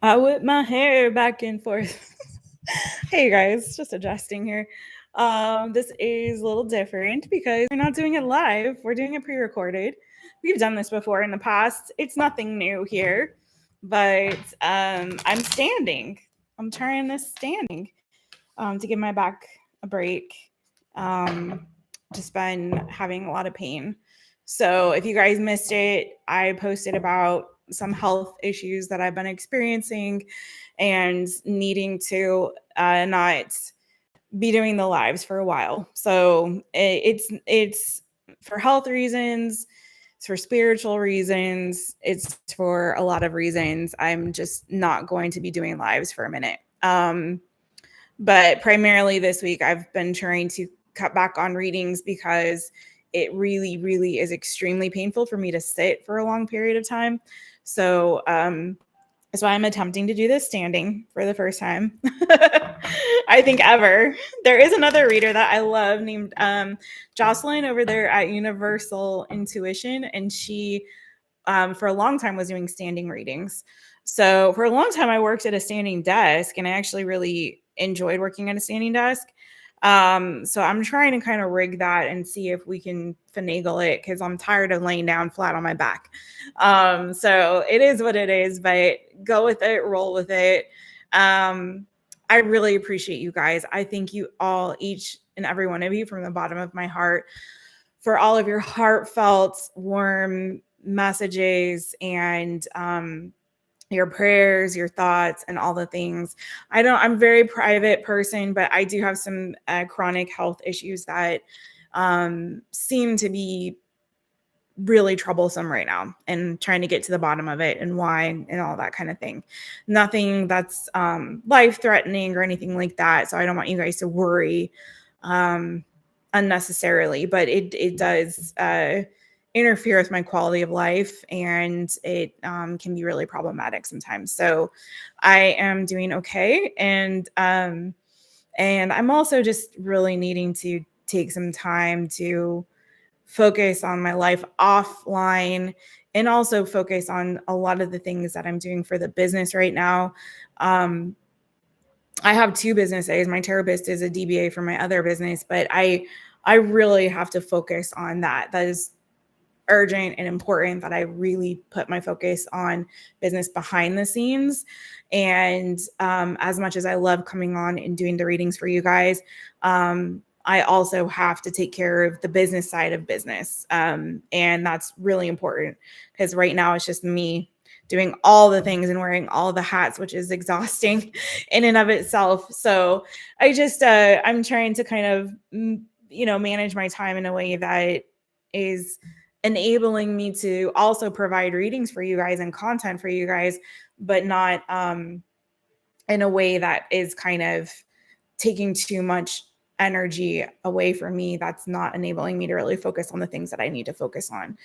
I whip my hair back and forth. Hey guys, just adjusting here. This is a little different because we're not doing it live. We're doing it pre-recorded. We've done this before in the past. It's nothing new here, but I'm standing. I'm trying this standing to give my back a break. Um, just been having a lot of pain. So if you guys missed it, I posted about some health issues that I've been experiencing and needing to not be doing the lives for a while. So it's for health reasons, it's for spiritual reasons, it's for a lot of reasons. I'm just not going to be doing lives for a minute. But primarily this week, I've been trying to cut back on readings because it really, really is extremely painful for me to sit for a long period of time. So that's why I'm attempting to do this standing for the first time, I think, ever. There is another reader that I love named Jocelyn over there at Universal Intuition, and she, for a long time, was doing standing readings. So for a long time, I worked at a standing desk, and I actually really enjoyed working at a standing desk. So I'm trying to kind of rig that and see if we can finagle it because I'm tired of laying down flat on my back. So it is what it is, but go with it, roll with it. I really appreciate you guys. I thank you all, each and every one of you, from the bottom of my heart, for all of your heartfelt, warm messages and your prayers, your thoughts, and all the things. I'm a very private person, but I do have some chronic health issues that seem to be really troublesome right now, and trying to get to the bottom of it and why and all that kind of thing. Nothing that's life threatening or anything like that. So I don't want you guys to worry unnecessarily, but it does interfere with my quality of life, and it can be really problematic sometimes. So I am doing okay, and I'm also just really needing to take some time to focus on my life offline, and also focus on a lot of the things that I'm doing for the business right now. I have two businesses. My Taropist is a DBA for my other business, but I really have to focus on that. That is urgent and important, that I really put my focus on business behind the scenes. And as much as I love coming on and doing the readings for you guys, I also have to take care of the business side of business. And that's really important because right now it's just me doing all the things and wearing all the hats, which is exhausting in and of itself. So I'm trying to kind of, manage my time in a way that is enabling me to also provide readings for you guys and content for you guys, but not in a way that is kind of taking too much energy away from me. That's not enabling me to really focus on the things that I need to focus on.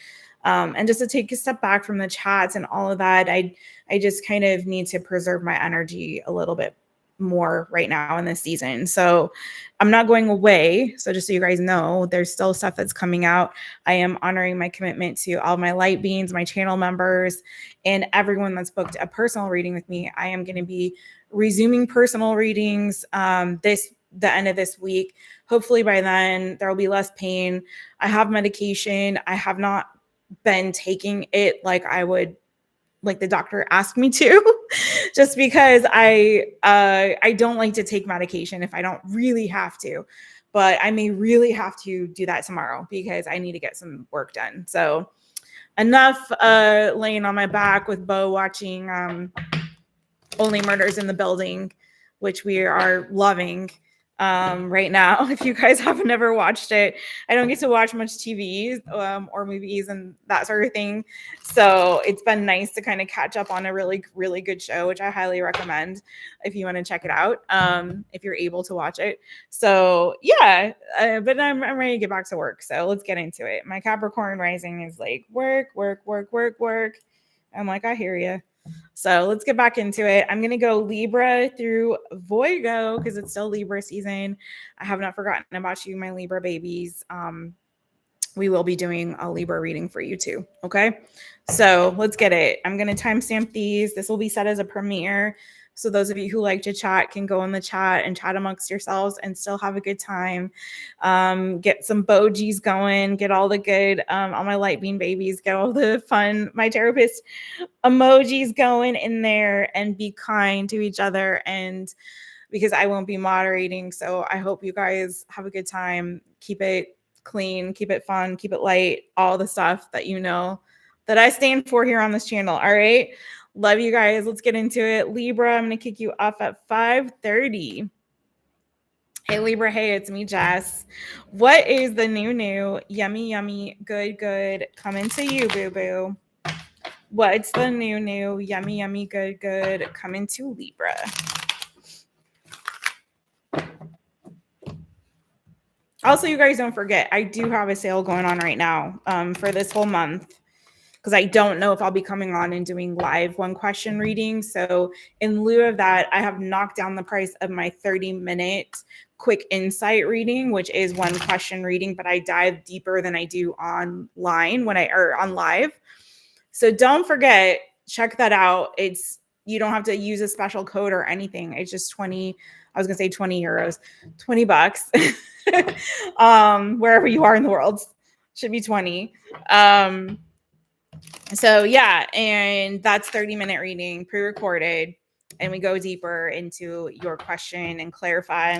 And just to take a step back from the chats and all of that, I just kind of need to preserve my energy a little bit more right now in this season. So I'm not going away. So just so you guys know, there's still stuff that's coming out. I am honoring my commitment to all my light beings, my channel members, and everyone that's booked a personal reading with me. I am going to be resuming personal readings the end of this week. Hopefully by then there will be less pain. I have medication. I have not been taking it like the doctor asked me to, just because I don't like to take medication if I don't really have to, but I may really have to do that tomorrow because I need to get some work done. So enough laying on my back with Bo watching Only Murders in the Building, which we are loving right now. If you guys haven't ever watched it, I don't get to watch much TV or movies and that sort of thing. So it's been nice to kind of catch up on a really, really good show, which I highly recommend if you want to check it out, if you're able to watch it. So yeah, but I'm ready to get back to work. So let's get into it. My Capricorn rising is like work, work, work, work, work. I'm like, I hear you. So let's get back into it. I'm going to go Libra through Virgo because it's still Libra season. I have not forgotten about you, my Libra babies. we will be doing a Libra reading for you too. Okay. So let's get it. I'm going to timestamp these. This will be set as a premiere. So those of you who like to chat can go in the chat and chat amongst yourselves and still have a good time. Get some bojis going, get all the good, all my light beam babies, get all the fun, My Taropist emojis going in there, and be kind to each other. And because I won't be moderating. So I hope you guys have a good time. Keep it clean, keep it fun, keep it light, all the stuff that you know that I stand for here on this channel. All right. Love you guys. Let's get into it. Libra, I'm going to kick you off at 5:30. Hey, Libra. Hey, it's me, Jess. What is the new, yummy, yummy, good coming to you, boo-boo? What's the new, yummy, yummy, good coming to Libra? Also, you guys don't forget, I do have a sale going on right now for this whole month, because I don't know if I'll be coming on and doing live one question reading. So in lieu of that, I have knocked down the price of my 30-minute quick insight reading, which is one question reading, but I dive deeper than I do online or on live. So don't forget, check that out. You don't have to use a special code or anything. It's just 20 euros, $20. Wherever you are in the world, should be 20. So yeah, and that's 30-minute reading, pre-recorded, and we go deeper into your question and clarify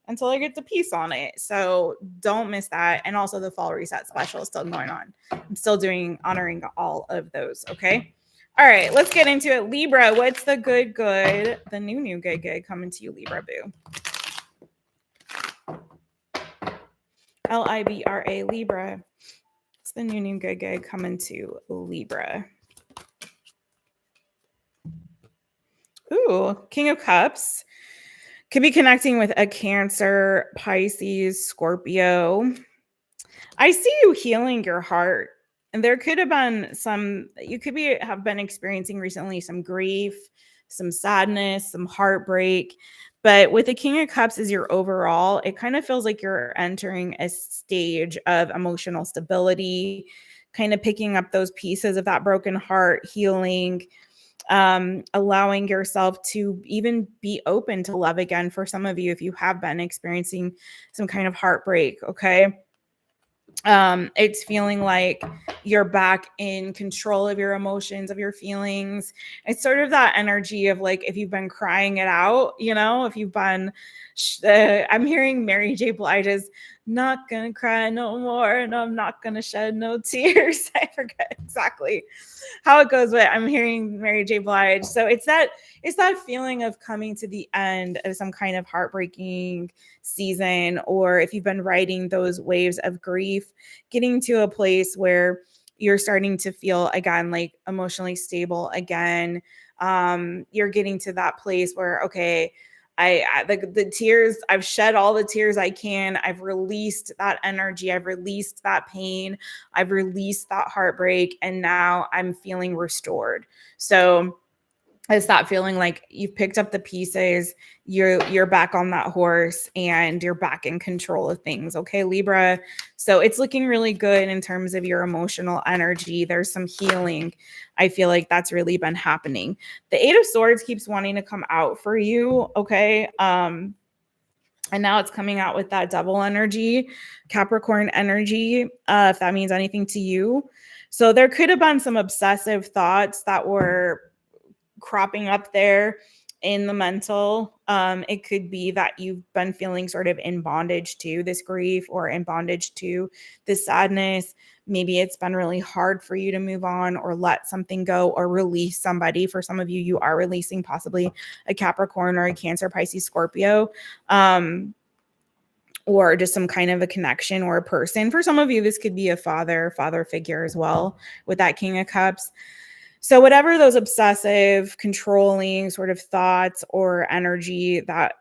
until I get the piece on it. So don't miss that. And also the fall reset special is still going on. I'm still honoring all of those. Okay. All right, let's get into it. Libra, what's the the new good coming to you, Libra boo? LIBRA, Libra. It's the new good coming to Libra. Ooh, King of Cups. Could be connecting with a Cancer, Pisces, Scorpio. I see you healing your heart. And there could have been have been experiencing recently some grief, some sadness, some heartbreak. But with the King of Cups as your overall, it kind of feels like you're entering a stage of emotional stability, kind of picking up those pieces of that broken heart, healing, allowing yourself to even be open to love again for some of you if you have been experiencing some kind of heartbreak. Okay. It's feeling like you're back in control of your emotions, of your feelings. It's sort of that energy of like, if you've been crying it out, if you've been, I'm hearing Mary J. Blige's "Not Gonna Cry No More, and I'm Not Gonna Shed No Tears." I forget exactly how it goes, but I'm hearing Mary J. Blige. So it's that feeling of coming to the end of some kind of heartbreaking season, or if you've been riding those waves of grief, getting to a place where you're starting to feel again like emotionally stable again. You're getting to that place where, okay, the tears, I've shed all the tears I can. I've released that energy. I've released that pain. I've released that heartbreak. And now I'm feeling restored. So it's that feeling like you've picked up the pieces, you're back on that horse, and you're back in control of things. Okay, Libra. So it's looking really good in terms of your emotional energy. There's some healing. I feel like that's really been happening. The Eight of Swords keeps wanting to come out for you. Okay. And now it's coming out with that double energy, Capricorn energy, if that means anything to you. So there could have been some obsessive thoughts that were cropping up there in the mental. It could be that you've been feeling sort of in bondage to this grief, or in bondage to this sadness. Maybe it's been really hard for you to move on or let something go or release somebody. For some of you, you are releasing possibly a Capricorn or a Cancer, Pisces, Scorpio, or just some kind of a connection or a person. For some of you, this could be a father figure as well with that King of Cups. So whatever those obsessive, controlling sort of thoughts or energy that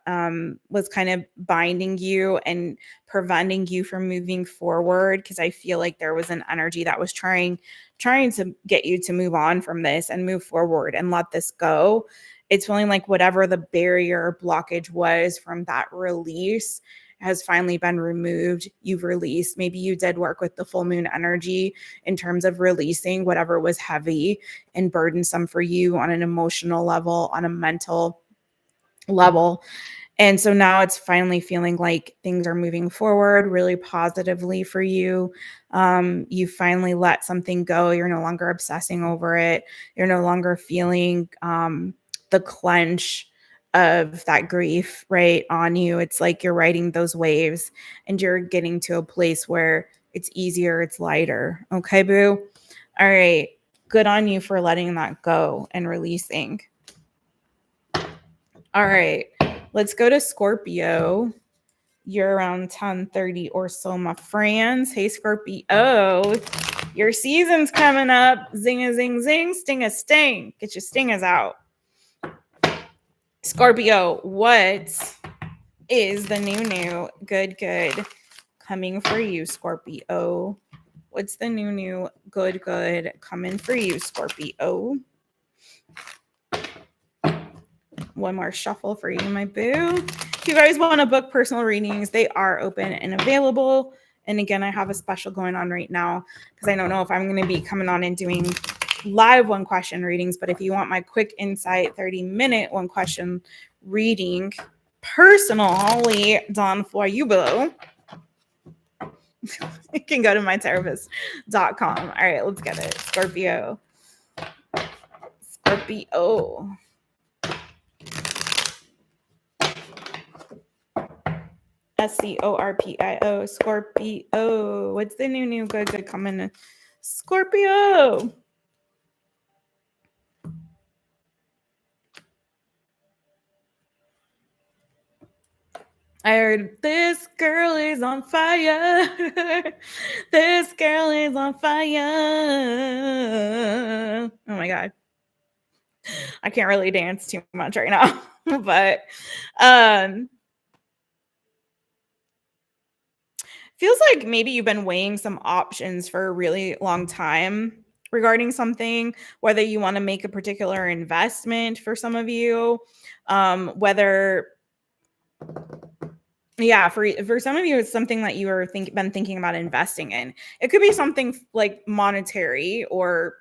was kind of binding you and preventing you from moving forward, because I feel like there was an energy that was trying to get you to move on from this and move forward and let this go. It's feeling like whatever the barrier blockage was from that release has finally been removed. You've released. Maybe you did work with the full moon energy in terms of releasing whatever was heavy and burdensome for you on an emotional level, on a mental level. And so now it's finally feeling like things are moving forward really positively for you. You finally let something go. You're no longer obsessing over it. You're no longer feeling the clench of that grief, right, on you. It's like you're riding those waves and you're getting to a place where it's easier, it's lighter. Okay, boo? All right. Good on you for letting that go and releasing. All right. Let's go to Scorpio. You're around 10:30 or so, my friends. Hey, Scorpio. Your season's coming up. Zing a zing zing. Sting a sting. Get your stingers out. Scorpio, what is the new good coming for you, Scorpio? What's the new good coming for you, Scorpio? One more shuffle for you, my boo. If you guys want to book personal readings, they are open and available. And again, I have a special going on right now because I don't know if I'm going to be coming on and doing live one question readings. But if you want my quick insight, 30-minute one question reading, personally done for you, boo, you can go to mytaropist.com. All right, let's get it. Scorpio. SCORPIO, Scorpio. What's the new good coming? Scorpio. I heard this girl is on fire. This girl is on fire. Oh my God. I can't really dance too much right now, but feels like maybe you've been weighing some options for a really long time regarding something, whether you want to make a particular investment for some of you, whether, yeah, for some of you, it's something that you are been thinking about investing in. It could be something like monetary or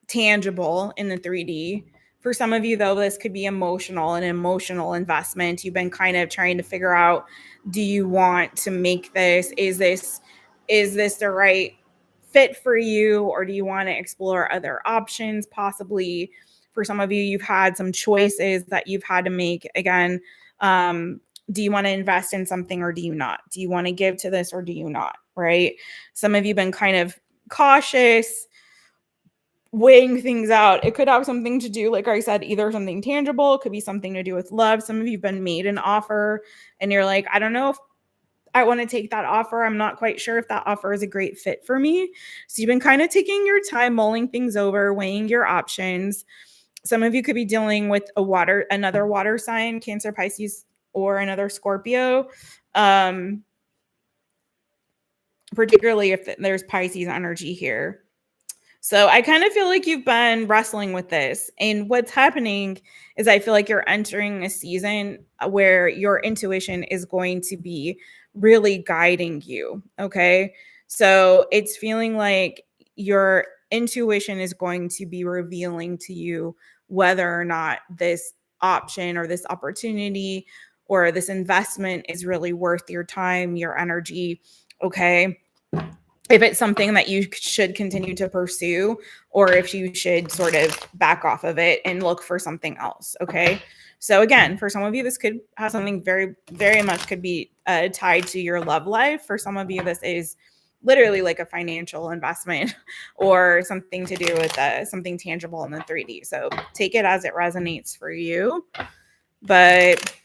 tangible in the 3D. For some of you, though, this could be an emotional investment. You've been kind of trying to figure out, do you want to make this? Is this the right fit for you? Or do you want to explore other options possibly? For some of you, you've had some choices that you've had to make. Again, do you want to invest in something or do you not? Do you want to give to this or do you not? Right? Some of you have been kind of cautious, weighing things out. It could have something to do, like I said, either something tangible, it could be something to do with love. Some of you have been made an offer and you're like, I don't know if I want to take that offer. I'm not quite sure if that offer is a great fit for me. So you've been kind of taking your time, mulling things over, weighing your options. Some of you could be dealing with another water sign, Cancer, Pisces, or another Scorpio. Particularly if there's Pisces energy here. So I kind of feel like you've been wrestling with this. And what's happening is I feel like you're entering a season where your intuition is going to be really guiding you. Okay. So it's feeling like your intuition is going to be revealing to you whether or not this option or this opportunity or this investment is really worth your time, your energy. Okay. If it's something that you should continue to pursue or if you should sort of back off of it and look for something else. Okay. So again, for some of you, this could have something very, very much could be tied to your love life. For some of you, this is literally like a financial investment or something to do with something tangible in the 3D. So take it as it resonates for you. But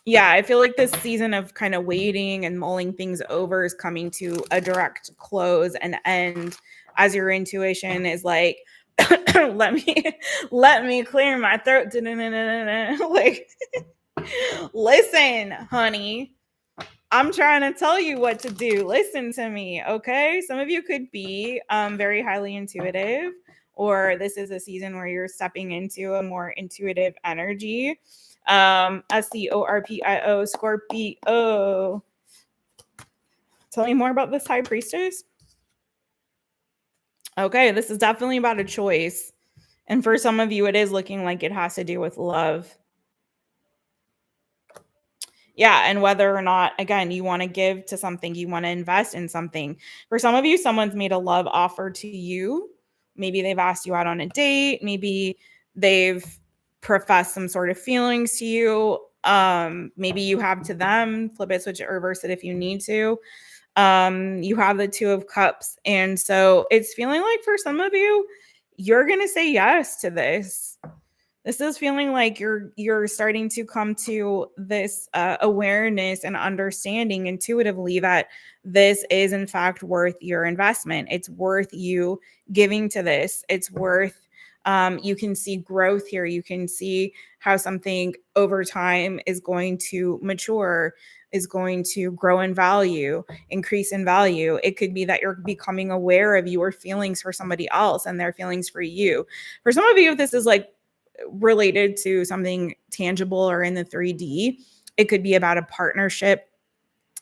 yeah, I feel like this season of kind of waiting and mulling things over is coming to a direct close and end as your intuition is like, let me clear my throat. Like, listen, honey, I'm trying to tell you what to do. Listen to me, okay? Some of you could be very highly intuitive, or this is a season where you're stepping into a more intuitive energy. SCORPIO, Scorpio. Tell me more about this High Priestess. Okay, this is definitely about a choice. And for some of you, it is looking like it has to do with love. Yeah, and whether or not, again, you want to give to something, you want to invest in something. For some of you, someone's made a love offer to you. Maybe they've asked you out on a date. Maybe they've professed some sort of feelings to you. Maybe you have to them. Flip it, switch it, reverse it if you need to. You have the Two of Cups. And so it's feeling like for some of you, you're going to say yes to this. This is feeling like you're starting to come to this awareness and understanding intuitively that this is in fact worth your investment. It's worth you giving to this. It's worth you can see growth here. You can see how something over time is going to mature, is going to grow in value, increase in value. It could be that you're becoming aware of your feelings for somebody else and their feelings for you. For some of you, this is like related to something tangible or in the 3D. It could be about a partnership.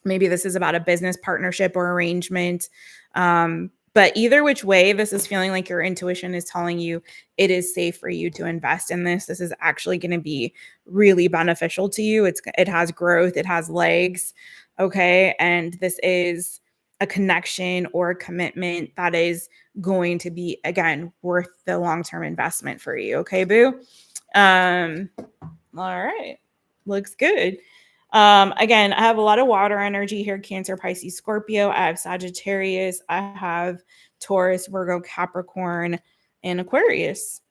Maybe this is about a business partnership or arrangement. But either which way, this is feeling like your intuition is telling you it is safe for you to invest in this. This is actually going to be really beneficial to you. It has growth, it has legs. Okay. And this is a connection or a commitment that is going to be, again, worth the long-term investment for you. Okay, boo? All right. Looks good. Again, I have a lot of water energy here. Cancer, Pisces, Scorpio. I have Sagittarius. I have Taurus, Virgo, Capricorn, and Aquarius.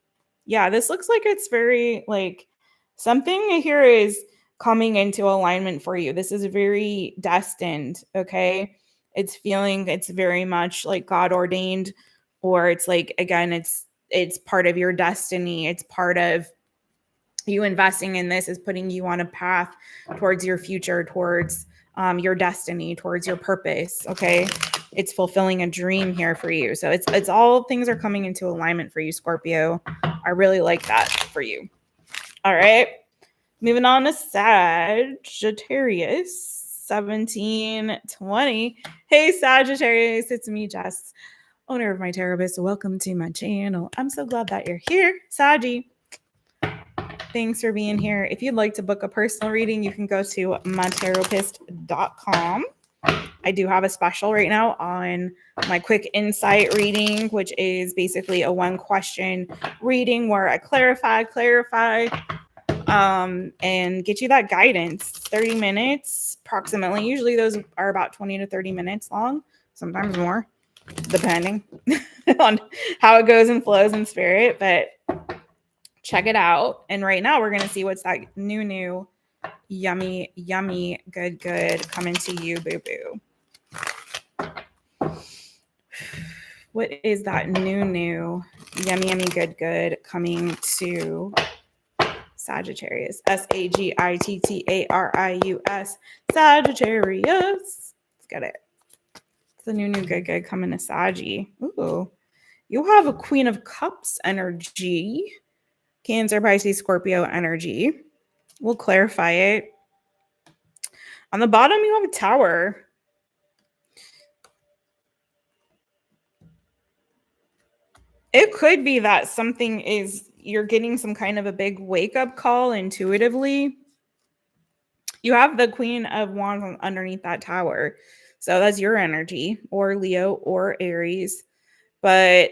Yeah, this looks like it's very like something here is coming into alignment for you. This is very destined. Okay. It's feeling it's very much like God ordained, or it's like, again, it's part of your destiny. It's part of you investing in this is putting you on a path towards your future, towards your destiny, towards your purpose. Okay. It's fulfilling a dream here for you. So it's all things are coming into alignment for you, Scorpio. I really like that for you. All right. Moving on to Sagittarius, 1720. Hey, Sagittarius. It's me, Jess, owner of My Taropist. Welcome to my channel. I'm so glad that you're here, Saggy. Thanks for being here. If you'd like to book a personal reading, you can go to mytaropist.com. I do have a special right now on my quick insight reading, which is basically a one question reading where I clarify, and get you that guidance. 30 minutes approximately. Usually those are about 20 to 30 minutes long, sometimes more, depending on how it goes and flows in spirit. But check it out. And right now we're going to see what's that new, yummy, good coming to you, boo-boo. What is that new, yummy, good coming to Sagittarius? Sagittarius. Sagittarius. Let's get it. It's the new, good coming to Saggy. Ooh. You have a Queen of Cups energy. Cancer, Pisces, Scorpio energy. We'll clarify it. On the bottom, you have a Tower. It could be that you're getting some kind of a big wake-up call intuitively. You have the Queen of Wands underneath that Tower. So that's your energy, or Leo, or Aries. But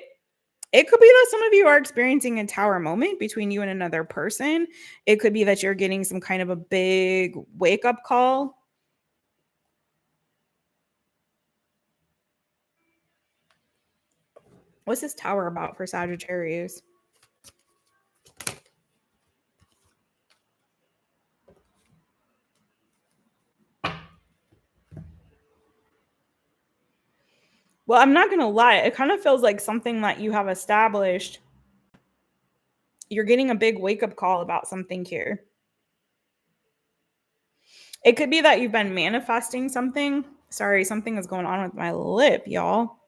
it could be that some of you are experiencing a Tower moment between you and another person. It could be that you're getting some kind of a big wake-up call. What's this Tower about for Sagittarius? Well, I'm not going to lie. It kind of feels like something that you have established. You're getting a big wake-up call about something here. It could be that you've been manifesting something. Sorry, something is going on with my lip, y'all.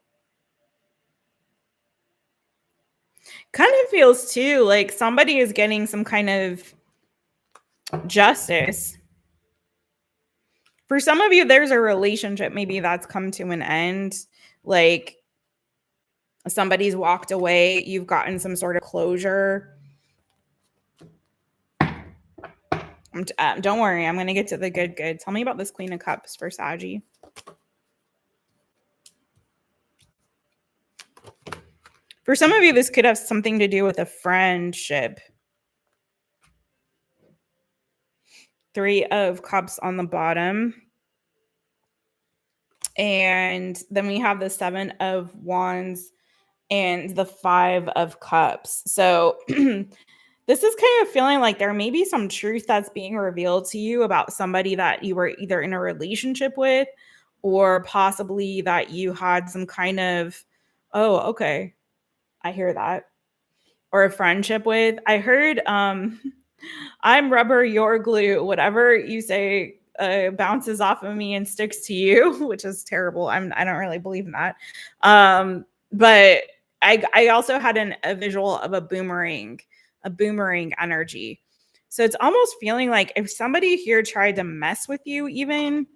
Kind of feels too like somebody is getting some kind of Justice. For some of you, there's a relationship maybe that's come to an end. Like somebody's walked away, you've gotten some sort of closure. Don't worry, I'm going to get to the good. Tell me about this Queen of Cups for Saggy. For some of you, this could have something to do with a friendship. 3 of Cups on the bottom. And then we have the 7 of Wands and the 5 of Cups. So this is kind of feeling like there may be some truth that's being revealed to you about somebody that you were either in a relationship with or possibly that you had some kind of, oh, okay, I hear that, or a friendship with. I heard I'm rubber, you're glue. Whatever you say bounces off of me and sticks to you, which is terrible. I don't really believe in that. But I also had a visual of a boomerang energy. So it's almost feeling like if somebody here tried to mess with you, even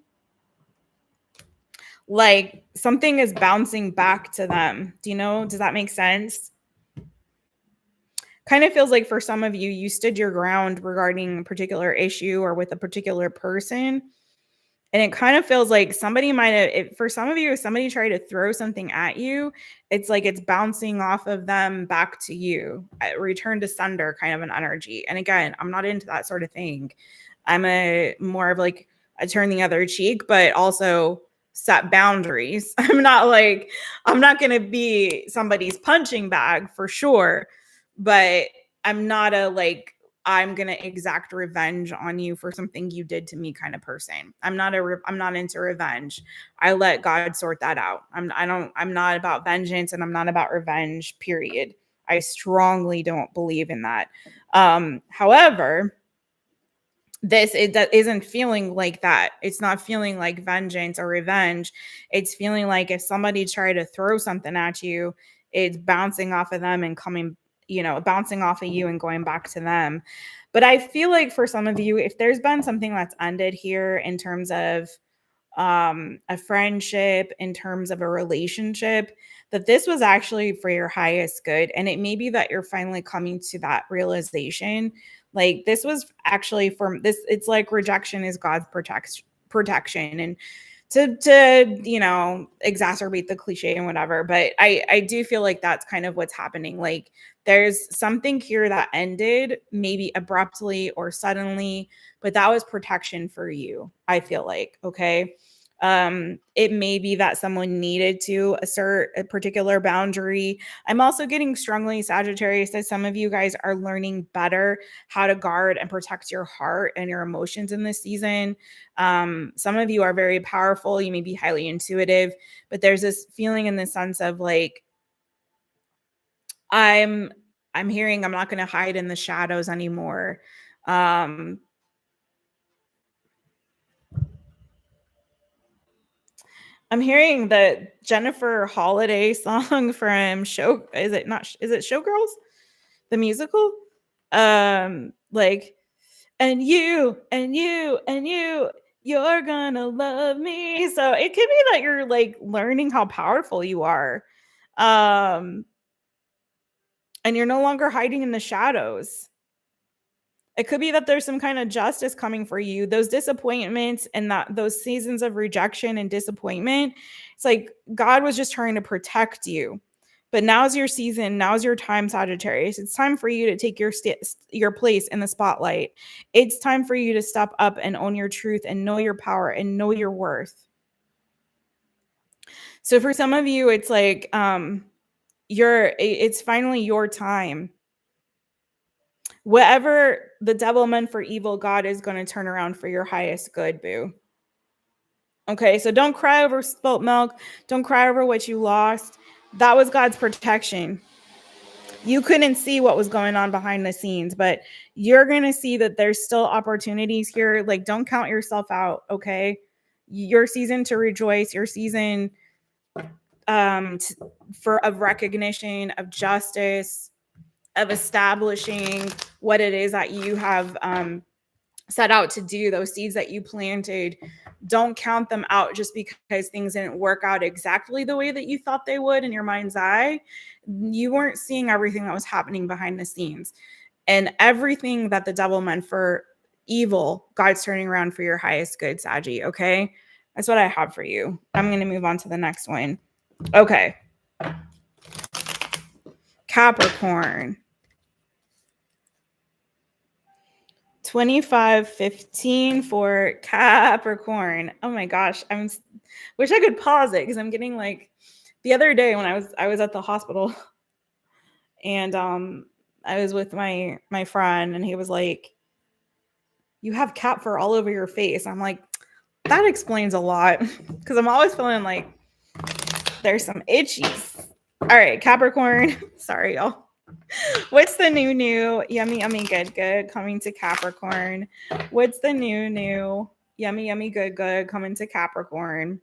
like something is bouncing back to them. Does that make sense? Kind of feels like for some of you, you stood your ground regarding a particular issue or with a particular person. And it kind of feels like somebody might have, for some of you, if somebody tried to throw something at you, it's like it's bouncing off of them back to you. Return to sender kind of an energy. And again, I'm not into that sort of thing. I'm more of like a turn the other cheek, but also set boundaries. I'm not going to be somebody's punching bag for sure, but I'm not I'm going to exact revenge on you for something you did to me kind of person. I'm not into revenge. I let God sort that out. I'm not about vengeance and I'm not about revenge, period. I strongly don't believe in that. However, that isn't feeling like that. It's not feeling like vengeance or revenge. It's feeling like if somebody tried to throw something at you, it's bouncing off of them and coming, bouncing off of you and going back to them. But I feel like for some of you, if there's been something that's ended here in terms of a friendship, in terms of a relationship, that this was actually for your highest good. And it may be that you're finally coming to that realization. Like this was actually for this, it's like rejection is God's protection. And to exacerbate the cliche and whatever, but I do feel like that's kind of what's happening. Like there's something here that ended maybe abruptly or suddenly, but that was protection for you, I feel like. Okay. It may be that someone needed to assert a particular boundary. I'm also getting strongly, Sagittarius, that some of you guys are learning better how to guard and protect your heart and your emotions in this season. Some of you are very powerful. You may be highly intuitive, but there's this feeling in the sense of like, I'm hearing I'm not going to hide in the shadows anymore. I'm hearing the Jennifer Holiday song from is it Showgirls? The musical? Like, and you, you're gonna love me. So it could be that you're like learning how powerful you are. And you're no longer hiding in the shadows. It could be that there's some kind of justice coming for you. Those disappointments and those seasons of rejection and disappointment, it's like God was just trying to protect you. But now's your season. Now's your time, Sagittarius. It's time for you to take your place in the spotlight. It's time for you to step up and own your truth and know your power and know your worth. So for some of you, it's like it's finally your time. Whatever the devil meant for evil, God is going to turn around for your highest good, boo. Okay, so don't cry over spilt milk. Don't cry over what you lost. That was God's protection. You couldn't see what was going on behind the scenes, but you're going to see that there's still opportunities here. Like, don't count yourself out, okay? Your season to rejoice, your season of recognition, of justice, of establishing what it is that you have set out to do, those seeds that you planted, don't count them out just because things didn't work out exactly the way that you thought they would in your mind's eye. You weren't seeing everything that was happening behind the scenes. And everything that the devil meant for evil, God's turning around for your highest good, Saggy. Okay. That's what I have for you. I'm going to move on to the next one. Okay. Capricorn. 2515 for Capricorn. Oh my gosh. Wish I could pause it because I'm getting like the other day when I was at the hospital and I was with my friend and he was like, you have cat fur all over your face. I'm like, that explains a lot because I'm always feeling like there's some itchies. All right, Capricorn. Sorry, y'all. What's the new yummy good coming to Capricorn? What's the new yummy good coming to Capricorn?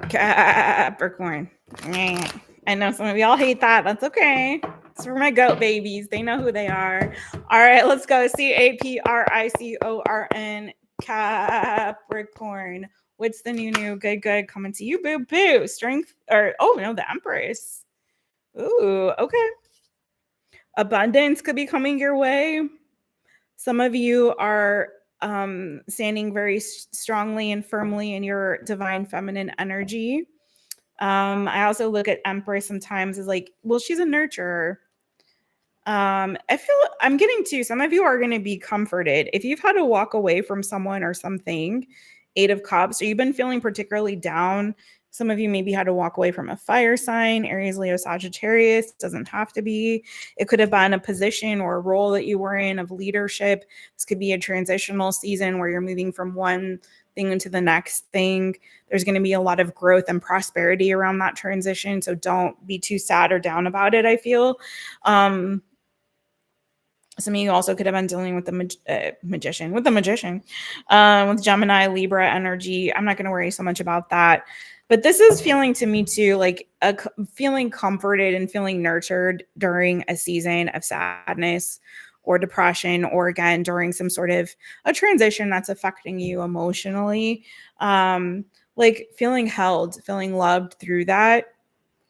Capricorn. I know some of y'all hate that. That's okay. It's for my goat babies. They know who they are. All right, let's go. CAPRICORN. Capricorn. What's the new good coming to you? Boo boo. Strength or the Empress. Ooh, okay. Abundance could be coming your way. Some of you are standing very strongly and firmly in your divine feminine energy. I also look at Empress sometimes as like, well, she's a nurturer. I feel I'm getting to some of you are going to be comforted. If you've had to walk away from someone or something, 8 of Cups, so you've been feeling particularly down. Some of you maybe had to walk away from a fire sign, Aries, Leo, Sagittarius. Doesn't have to be. It could have been a position or a role that you were in of leadership. This could be a transitional season where you're moving from one thing into the next thing. There's going to be a lot of growth and prosperity around that transition. So don't be too sad or down about it, I feel. Some of you also could have been dealing with the magician, with Gemini, Libra energy. I'm not going to worry so much about that. But this is feeling to me too, like feeling comforted and feeling nurtured during a season of sadness or depression, or again, during some sort of a transition that's affecting you emotionally. Like feeling held, feeling loved through that.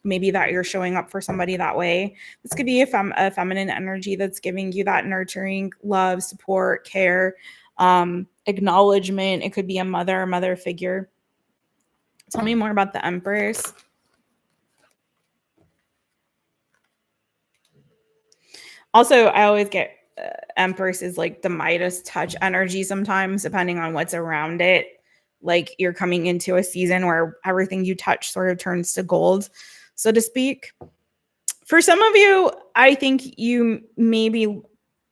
Maybe that you're showing up for somebody that way. This could be a feminine energy that's giving you that nurturing, love, support, care, acknowledgement. It could be a mother figure. Tell me more about the Empress. Also, I always get Empress is like the Midas touch energy sometimes, depending on what's around it. Like you're coming into a season where everything you touch sort of turns to gold, so to speak. For some of you, I think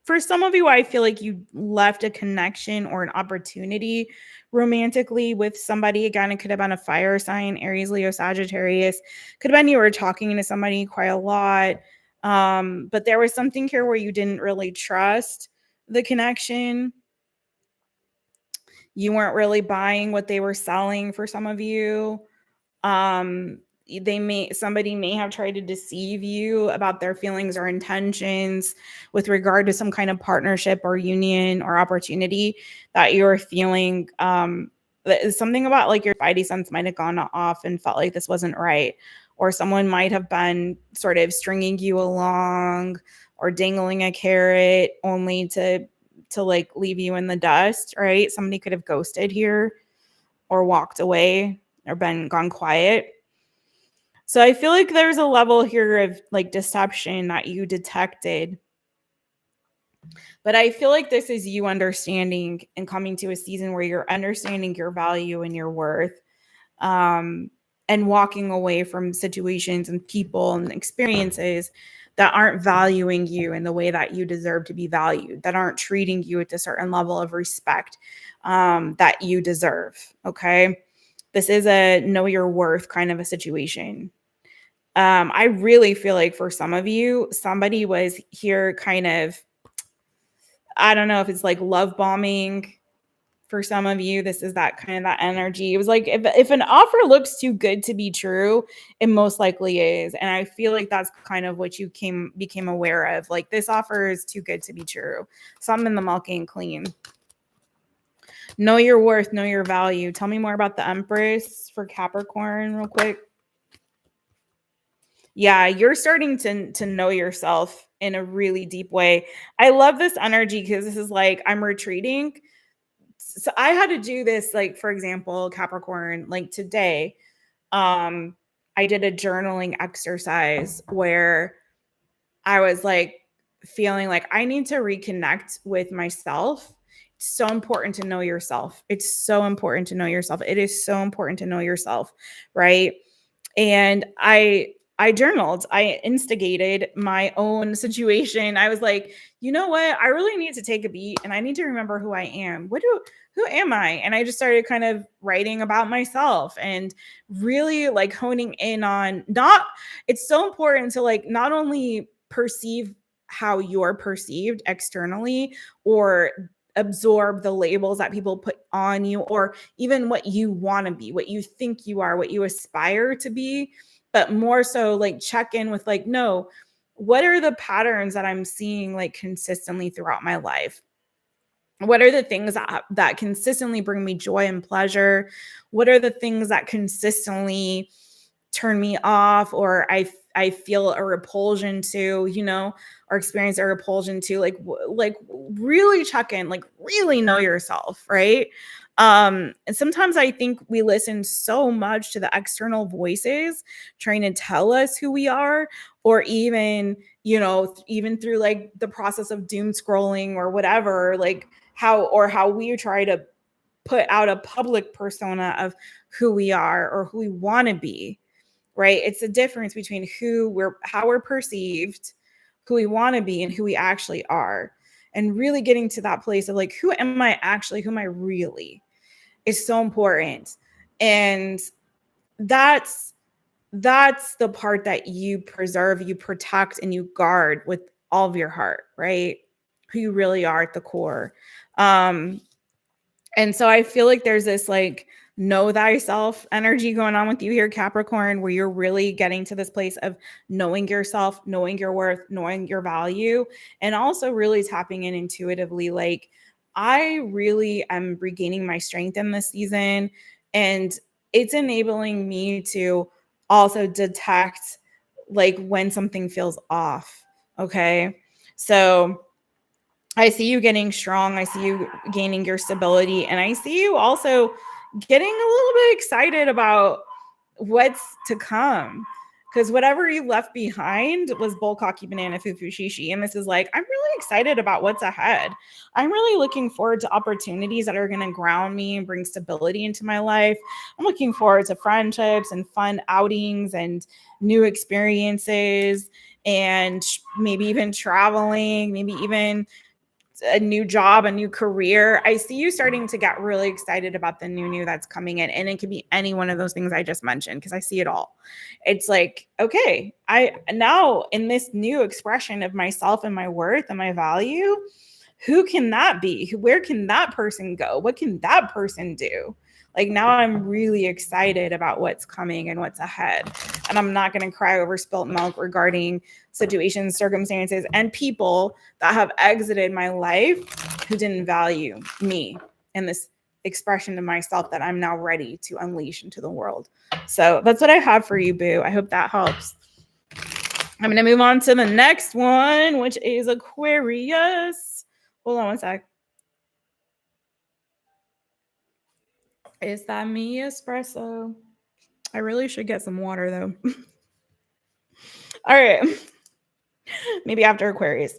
for some of you, I feel like you left a connection or an opportunity romantically with somebody. Again, it could have been a fire sign, Aries, Leo, Sagittarius. Could have been you were talking to somebody quite a lot. But there was something here where you didn't really trust the connection. You weren't really buying what they were selling for some of you. Somebody may have tried to deceive you about their feelings or intentions with regard to some kind of partnership or union or opportunity that you're feeling. Something about like your spidey sense might have gone off and felt like this wasn't right, or someone might have been sort of stringing you along or dangling a carrot only to like leave you in the dust, right? Somebody could have ghosted here or walked away or gone quiet. So I feel like there's a level here of like deception that you detected. But I feel like this is you understanding and coming to a season where you're understanding your value and your worth, and walking away from situations and people and experiences that aren't valuing you in the way that you deserve to be valued, that aren't treating you at a certain level of respect that you deserve. Okay. This is a know your worth kind of a situation. I really feel like for some of you, somebody was here kind of, I don't know if it's like love bombing For some of you, this is that kind of that energy. It was like, if an offer looks too good to be true, it most likely is. And I feel like that's kind of what you became aware of. Like, this offer is too good to be true. So I'm in the milk ain't clean. Know your worth, know your value. Tell me more about the Empress for Capricorn real quick. Yeah, you're starting to know yourself in a really deep way. I love this energy because this is like, I'm retreating. So I had to do this, like, for example, Capricorn, like today, I did a journaling exercise where I was like feeling like I need to reconnect with myself. It's so important to know yourself. It's so important to know yourself. It is so important to know yourself, right? And I journaled. I instigated my own situation. I was like, you know what? I really need to take a beat and I need to remember who I am. Who am I? And I just started kind of writing about myself and really like honing in on it's so important to like not only perceive how you're perceived externally or absorb the labels that people put on you, or even what you want to be, what you think you are, what you aspire to be, but more so like check in with like, no, what are the patterns that I'm seeing like consistently throughout my life? What are the things that consistently bring me joy and pleasure? What are the things that consistently turn me off, or I feel a repulsion to, you know, or experience a repulsion to? Like really check in, like really know yourself, right? And sometimes I think we listen so much to the external voices trying to tell us who we are, or even, you know, even through like the process of doom scrolling or whatever, like how we try to put out a public persona of who we are or who we want to be, right? It's the difference between how we're perceived, who we want to be, and who we actually are. And really getting to that place of like, who am I actually? Who am I really? Is so important. And that's the part that you preserve, you protect, and you guard with all of your heart, right? Who you really are at the core. And so I feel like there's this like know thyself energy going on with you here, Capricorn, where you're really getting to this place of knowing yourself, knowing your worth, knowing your value, and also really tapping in intuitively. Like, I really am regaining my strength in this season, and it's enabling me to also detect like when something feels off. Okay. So I see you getting strong. I see you gaining your stability. And I see you also getting a little bit excited about what's to come. Because whatever you left behind was bull cocky banana fufu shishi. And this is like, I'm really excited about what's ahead. I'm really looking forward to opportunities that are going to ground me and bring stability into my life. I'm looking forward to friendships and fun outings and new experiences, and maybe even traveling, maybe even a new job, a new career. I see you starting to get really excited about the new that's coming in. And it could be any one of those things I just mentioned, because I see it all. It's like, okay, I now in this new expression of myself and my worth and my value, who can that be? Where can that person go? What can that person do? Like, now I'm really excited about what's coming and what's ahead. And I'm not going to cry over spilt milk regarding situations, circumstances, and people that have exited my life who didn't value me and this expression of myself that I'm now ready to unleash into the world. So that's what I have for you, boo. I hope that helps. I'm going to move on to the next one, which is Aquarius. Hold on one sec. Is that me espresso? I really should get some water though. All right. Maybe after Aquarius.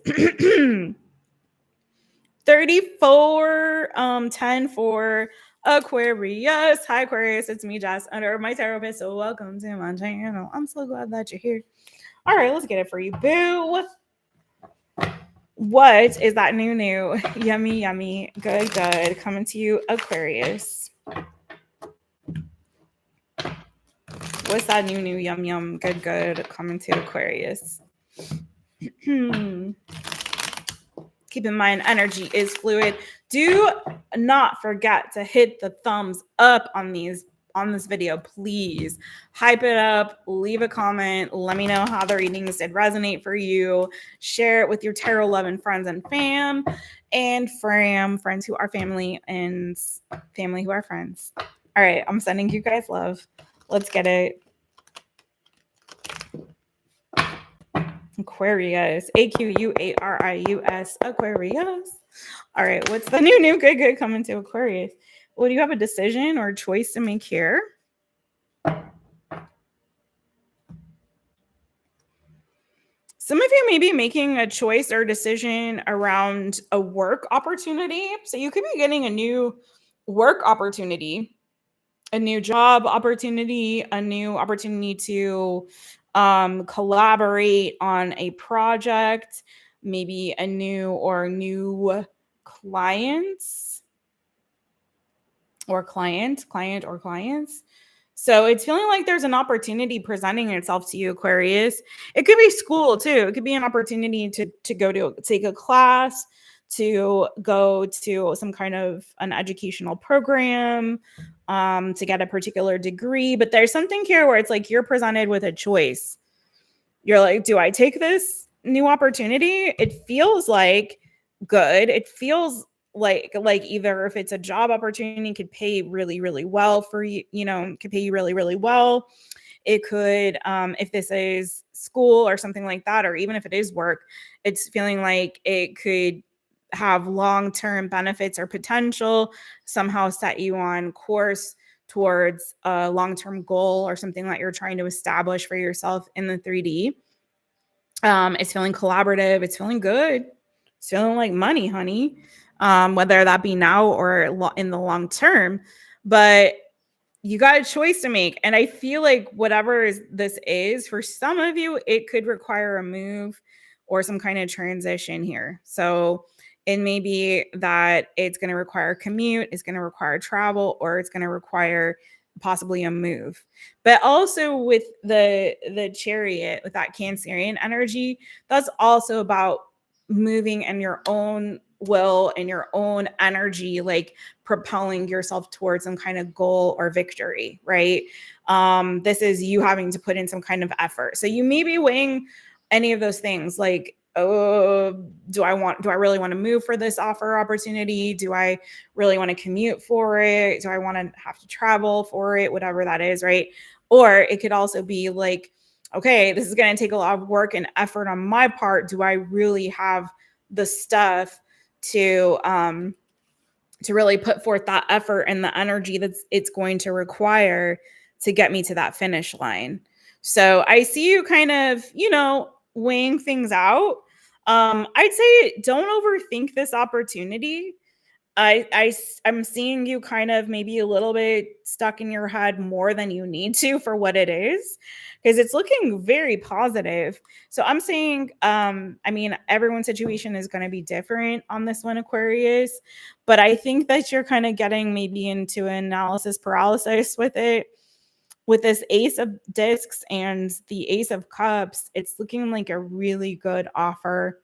34 10 for Aquarius. Hi Aquarius, it's me, Jess, under My Taropist. So welcome to my channel. I'm so glad that you're here. All right, let's get it for you, boo. What is that new? Yummy, good, coming to you, Aquarius? What's that new, yum, good, coming to Aquarius? Keep in mind, energy is fluid. Do not forget to hit the thumbs up on this video. Please hype it up, leave a comment, let me know how the readings did resonate for you. Share it with your tarot loving friends and fam, and friends who are family and family who are friends. All right, I'm sending you guys love. Let's get it. Aquarius, AQUARIUS, Aquarius. All right, what's the new good coming to Aquarius? Well, do you have a decision or choice to make here? Some of you may be making a choice or decision around a work opportunity. So you could be getting a new work opportunity, a new job opportunity, a new opportunity to collaborate on a project, maybe a new clients or clients. So it's feeling like there's an opportunity presenting itself to you, Aquarius. It could be school too. It could be an opportunity to go to take a class, to go to some kind of an educational program, to get a particular degree. But there's something here where it's like you're presented with a choice. You're like, do I take this new opportunity? It feels like good. It feels like either if it's a job opportunity, could pay really, really well for you, could pay you really, really well. It could, if this is school or something like that, or even if it is work, it's feeling like it could have long-term benefits or potential, somehow set you on course towards a long-term goal or something that you're trying to establish for yourself in the 3D. It's feeling collaborative. It's feeling good. It's feeling like money, honey, whether that be now or in the long term. But you got a choice to make. And I feel like whatever this is, for some of you, it could require a move or some kind of transition here. So it may be that it's going to require commute, it's going to require travel, or it's going to require possibly a move. But also with the Chariot, with that Cancerian energy, that's also about moving in your own will and your own energy, like propelling yourself towards some kind of goal or victory, right? This is you having to put in some kind of effort. So you may be weighing any of those things, like, oh, do I really want to move for this offer opportunity? Do I really want to commute for it? Do I want to have to travel for it? Whatever that is, right? Or it could also be like, okay, this is going to take a lot of work and effort on my part. Do I really have the stuff to really put forth that effort and the energy that's it's going to require to get me to that finish line? So I see you kind of, weighing things out. I'd say don't overthink this opportunity. I'm seeing you kind of maybe a little bit stuck in your head more than you need to for what it is, because it's looking very positive. So I'm saying, everyone's situation is going to be different on this one, Aquarius, but I think that you're kind of getting maybe into analysis paralysis with it. With this Ace of Discs and the Ace of Cups, it's looking like a really good offer.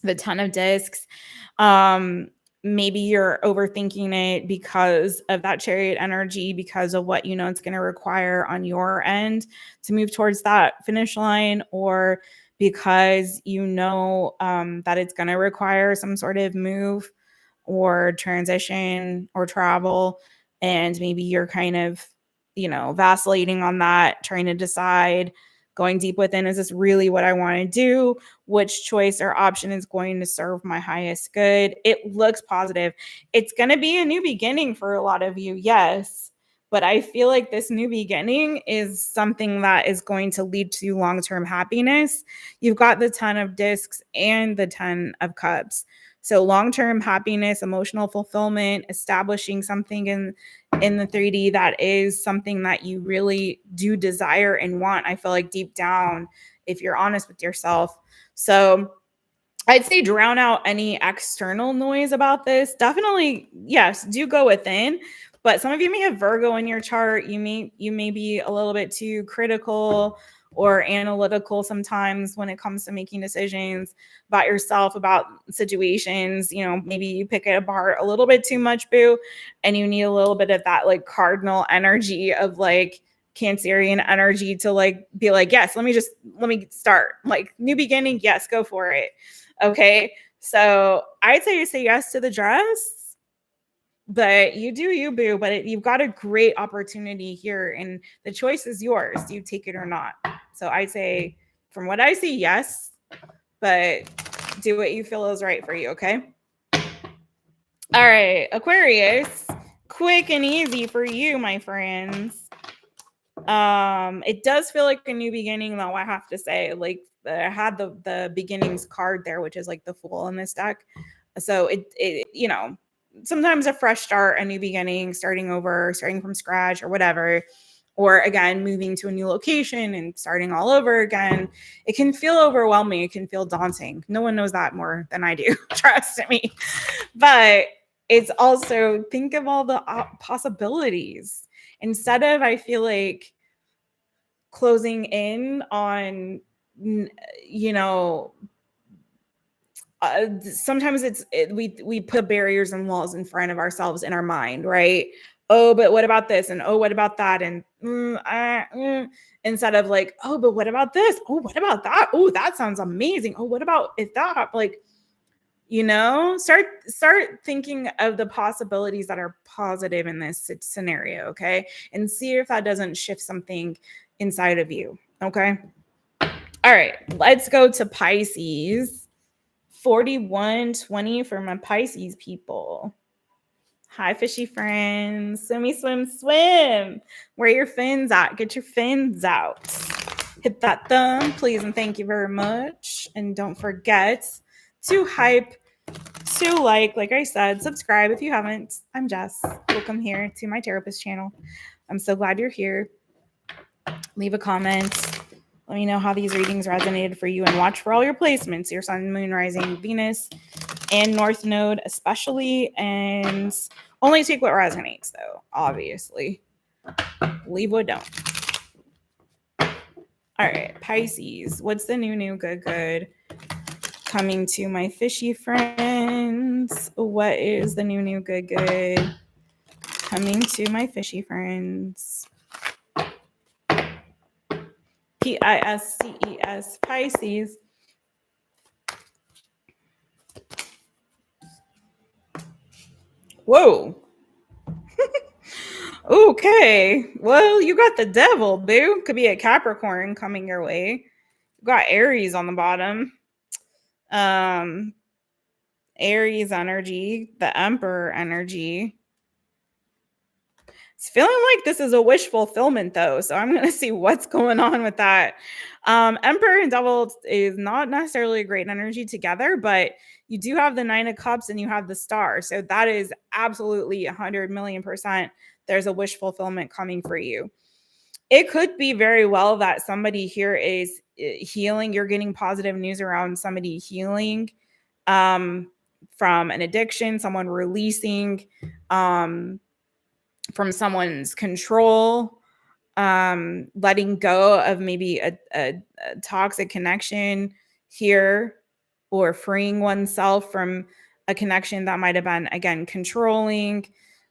The Ten of Discs, maybe you're overthinking it because of that Chariot energy, because of what it's going to require on your end to move towards that finish line, or because that it's going to require some sort of move or transition or travel, and maybe you're kind of vacillating on that, trying to decide, going deep within, is this really what I want to do? Which choice or option is going to serve my highest good? It looks positive. It's going to be a new beginning for a lot of you, yes. But I feel like this new beginning is something that is going to lead to long-term happiness. You've got the Ten of Discs and the Ten of Cups. So long-term happiness, emotional fulfillment, establishing something in the 3D that is something that you really do desire and want. I feel like deep down, if you're honest with yourself. So I'd say drown out any external noise about this. Definitely, yes, do go within. But some of you may have Virgo in your chart. You may be a little bit too critical or analytical sometimes when it comes to making decisions about yourself, about situations. You know, maybe you pick it apart a little bit too much, boo, and you need a little bit of that like cardinal energy of like Cancerian energy to like be like, yes, let me start, like, new beginning, yes, go for it. Okay, so I'd say you say yes to the dress, but you do you, boo. But you've got a great opportunity here, and the choice is yours. Do you take it or not? So I say, from what I see, yes, but do what you feel is right for you. Okay. All right, Aquarius, quick and easy for you, my friends. It does feel like a new beginning, though, I have to say. Like, I had the beginnings card there, which is like the Fool in this deck. So it you know, sometimes a fresh start, a new beginning, starting over, starting from scratch or whatever, or again moving to a new location and starting all over again, it can feel overwhelming, it can feel daunting. No one knows that more than I do, trust me. But it's also, think of all the possibilities. Instead of, I feel like, closing in on, you know, sometimes we put barriers and walls in front of ourselves in our mind, right? Oh, but what about this? And oh, what about that? And instead of like, oh, but what about this? Oh, what about that? Oh, that sounds amazing. Oh, what about if that, like, you know, start thinking of the possibilities that are positive in this scenario, okay? And see if that doesn't shift something inside of you, okay? All right, let's go to Pisces. 4120 for my Pisces people. Hi, fishy friends. Swimmy, swim, swim. Where are your fins at? Get your fins out. Hit that thumb, please, and thank you very much. And don't forget to hype, to like I said, subscribe if you haven't. I'm Jess. Welcome here to my Taropist channel. I'm so glad you're here. Leave a comment. Let me know how these readings resonated for you, and watch for all your placements, your sun, moon, rising, Venus, and North Node especially, and only take what resonates, though, obviously. Leave what don't. All right, Pisces. What's the new, good coming to my fishy friends? What is the new, good coming to my fishy friends? Pisces, Pisces. Whoa. Okay. Well, you got the devil, boo. Could be a Capricorn coming your way. You got Aries on the bottom. Aries energy, the Emperor energy. It's feeling like this is a wish fulfillment, though, so I'm going to see what's going on with that. Emperor and Devil is not necessarily a great energy together, but you do have the Nine of Cups and you have the Star, so that is absolutely 100,000,000%. There's a wish fulfillment coming for you. It could be very well that somebody here is healing. You're getting positive news around somebody healing from an addiction, someone releasing from someone's control, letting go of maybe a toxic connection here, or freeing oneself from a connection that might have been, again, controlling,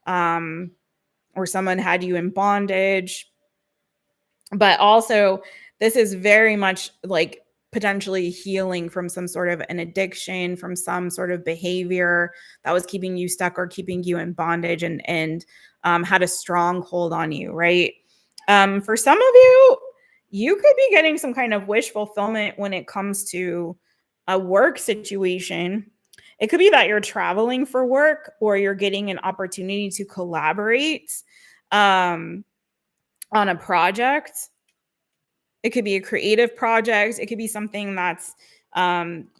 or someone had you in bondage. But also, this is very much like potentially healing from some sort of an addiction, from some sort of behavior that was keeping you stuck or keeping you in bondage, and had a strong hold on you, right? For some of you, you could be getting some kind of wish fulfillment when it comes to a work situation. It could be that you're traveling for work, or you're getting an opportunity to collaborate on a project. It could be a creative project. It could be something that's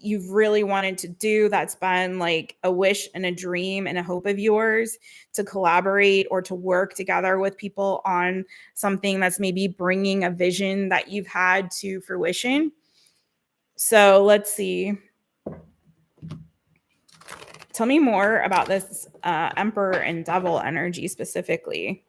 you've really wanted to do, that's been like a wish and a dream and a hope of yours, to collaborate or to work together with people on something that's maybe bringing a vision that you've had to fruition. So let's see. Tell me more about this Emperor and Devil energy specifically.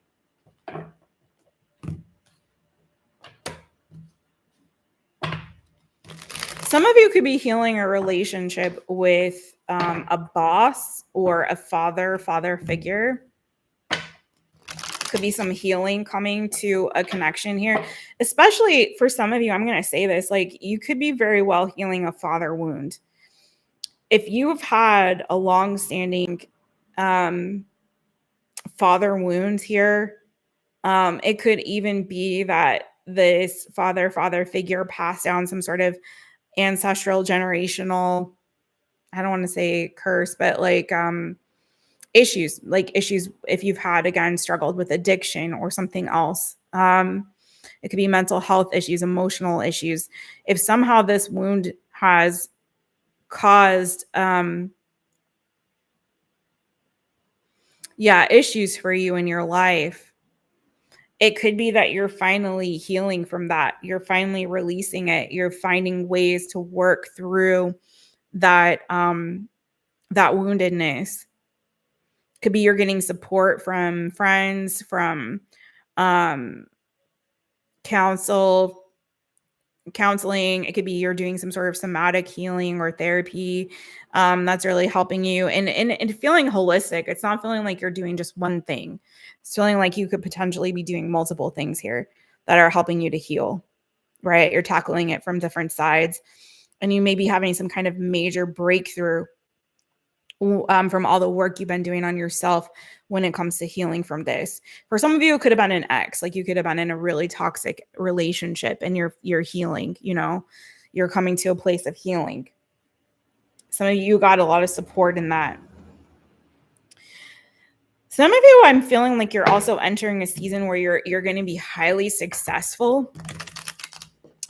Some of you could be healing a relationship with a boss or a father figure. Could be some healing coming to a connection here, especially for some of you. I'm going to say this, like, you could be very well healing a father wound. If you've had a long-standing father wound here, it could even be that this father figure passed down some sort of ancestral, generational, I don't want to say curse, but like issues if you've had, again, struggled with addiction or something else. It could be mental health issues, emotional issues. If somehow this wound has caused issues for you in your life, it could be that you're finally healing from that. You're finally releasing it. You're finding ways to work through that that woundedness. Could be you're getting support from friends, from um counseling. It could be you're doing some sort of somatic healing or therapy that's really helping you, and feeling holistic. It's not feeling like you're doing just one thing. It's feeling like you could potentially be doing multiple things here that are helping you to heal, right? You're tackling it from different sides, and you may be having some kind of major breakthrough from all the work you've been doing on yourself when it comes to healing from this. For some of you, it could have been an ex, like you could have been in a really toxic relationship and you're healing, you're coming to a place of healing. Some of you got a lot of support in that. Some of you, I'm feeling like you're also entering a season where you're going to be highly successful.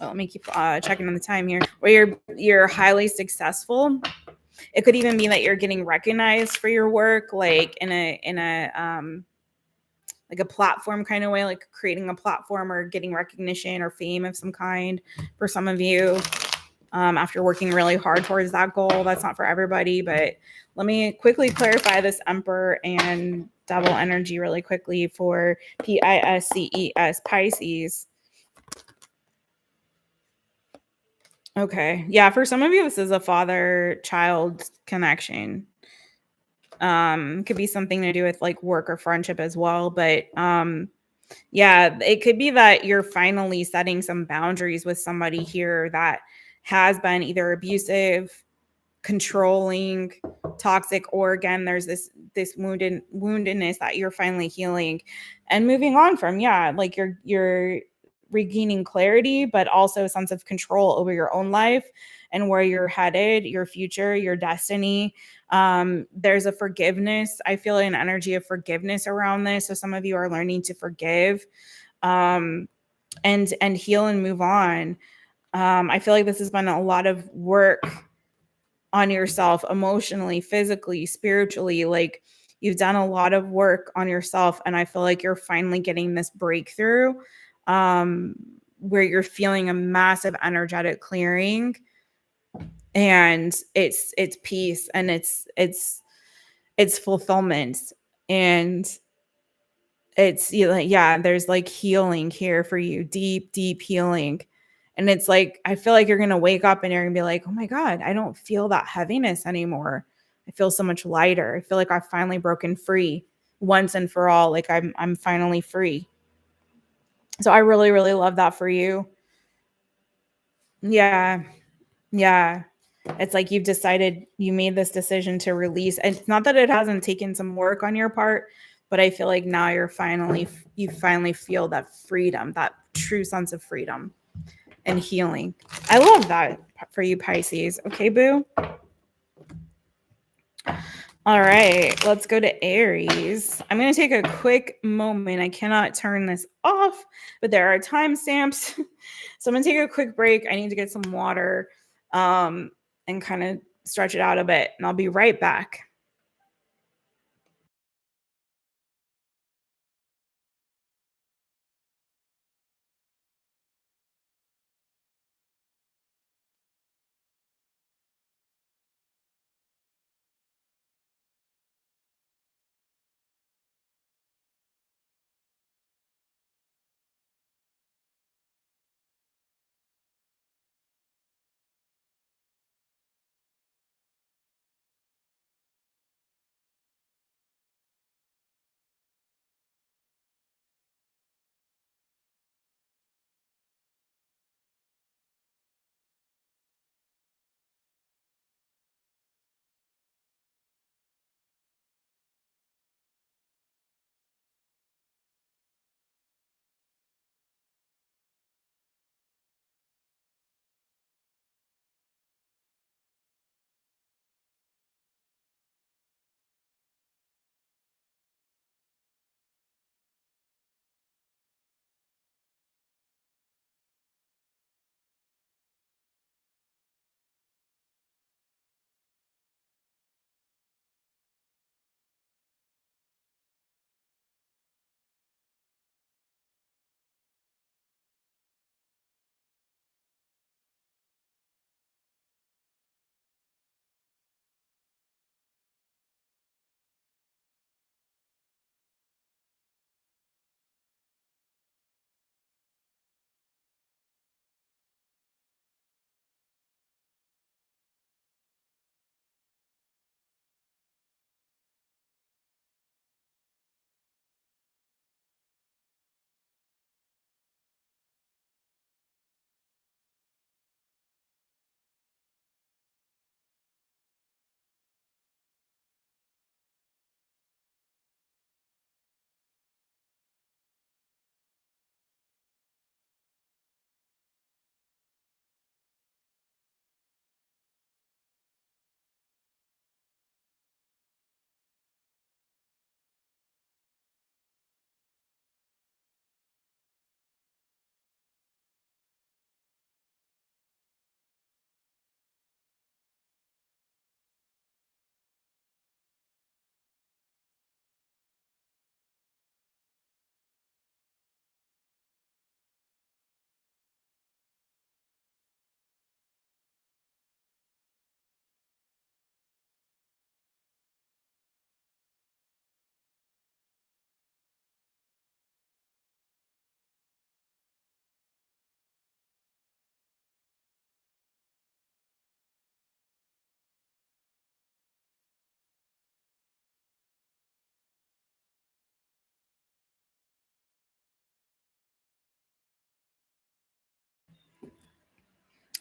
Oh, let me keep checking on the time here. Where you're highly successful. It could even be that you're getting recognized for your work, like in a like a platform kind of way, like creating a platform or getting recognition or fame of some kind. For some of you, after working really hard towards that goal. That's not for everybody, but let me quickly clarify this Emperor and Devil energy really quickly for PISCES, Pisces. Okay. Yeah, for some of you, this is a father-child connection. Could be something to do with like work or friendship as well. But yeah, it could be that you're finally setting some boundaries with somebody here that has been either abusive, controlling, toxic, or again, there's this woundedness that you're finally healing and moving on from. Yeah, like you're regaining clarity, but also a sense of control over your own life and where you're headed, your future, your destiny. There's a forgiveness. I feel an energy of forgiveness around this. So some of you are learning to forgive and heal and move on. I feel like this has been a lot of work on yourself emotionally, physically, spiritually. Like you've done a lot of work on yourself, and I feel like you're finally getting this breakthrough where you're feeling a massive energetic clearing, and it's peace, and it's fulfillment, and it's, yeah, there's like healing here for you, deep healing. And it's like, I feel like you're going to wake up and you're going to be like, oh my God, I don't feel that heaviness anymore. I feel so much lighter. I feel like I've finally broken free once and for all. Like I'm finally free. So I really, really love that for you. Yeah. Yeah. It's like you've decided, you made this decision to release. And it's not that it hasn't taken some work on your part, but I feel like now you finally feel that freedom, that true sense of freedom and healing. I love that for you, Pisces. Okay, boo. All right, let's go to Aries. I'm going to take a quick moment. I cannot turn this off, but there are timestamps. So I'm going to take a quick break. I need to get some water and kind of stretch it out a bit, and I'll be right back.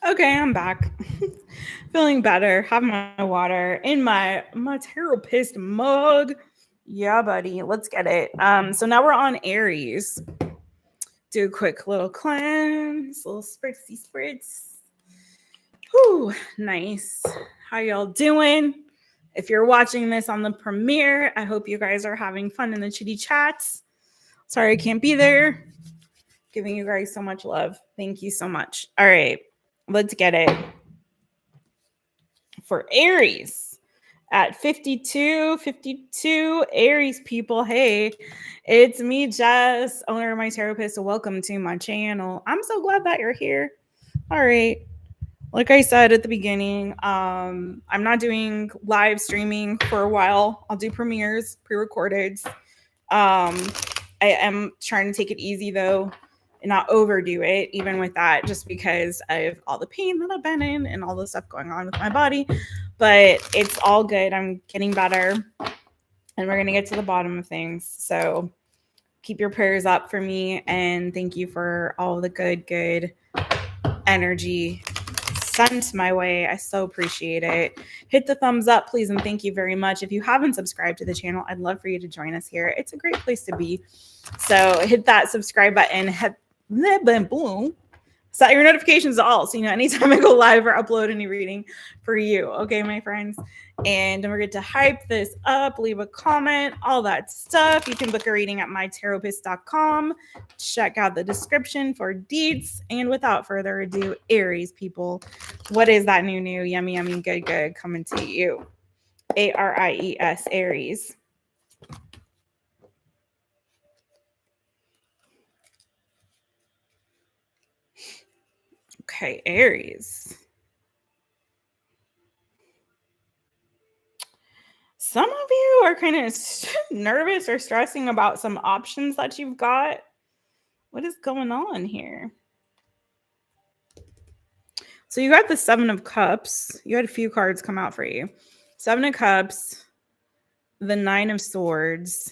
Okay, I'm back. Feeling better. Have my water in my Taropist mug. Yeah, buddy. Let's get it. So now we're on Aries. Do a quick little cleanse, little spritzy spritz. Whew, nice. How y'all doing? If you're watching this on the premiere, I hope you guys are having fun in the chitty chats. Sorry I can't be there. Giving you guys so much love. Thank you so much. All right, let's get it. For Aries at 52 Aries people. Hey, it's me, Jess, owner of My Taropist. Welcome to my channel. I'm so glad that you're here. All right. Like I said at the beginning, I'm not doing live streaming for a while. I'll do premieres, pre-recorded. I am trying to take it easy though and not overdo it, even with that, just because of all the pain that I've been in and all the stuff going on with my body. But it's all good. I'm getting better and we're going to get to the bottom of things. So keep your prayers up for me. And thank you for all the good energy sent my way. I so appreciate it. Hit the thumbs up, please, and thank you very much. If you haven't subscribed to the channel, I'd love for you to join us here. It's a great place to be. So hit that subscribe button. Set your notifications to all, so you know anytime I go live or upload any reading for you. Okay, my friends. And don't forget to hype this up, leave a comment, all that stuff. You can book a reading at mytaropist.com. Check out the description for deets. And without further ado, Aries people, what is that new, yummy, good coming to you? ARIES, Aries. Okay, Aries. Some of you are kind of nervous or stressing about some options that you've got. What is going on here? So you got the Seven of Cups. You had a few cards come out for you. Seven of Cups, the Nine of Swords,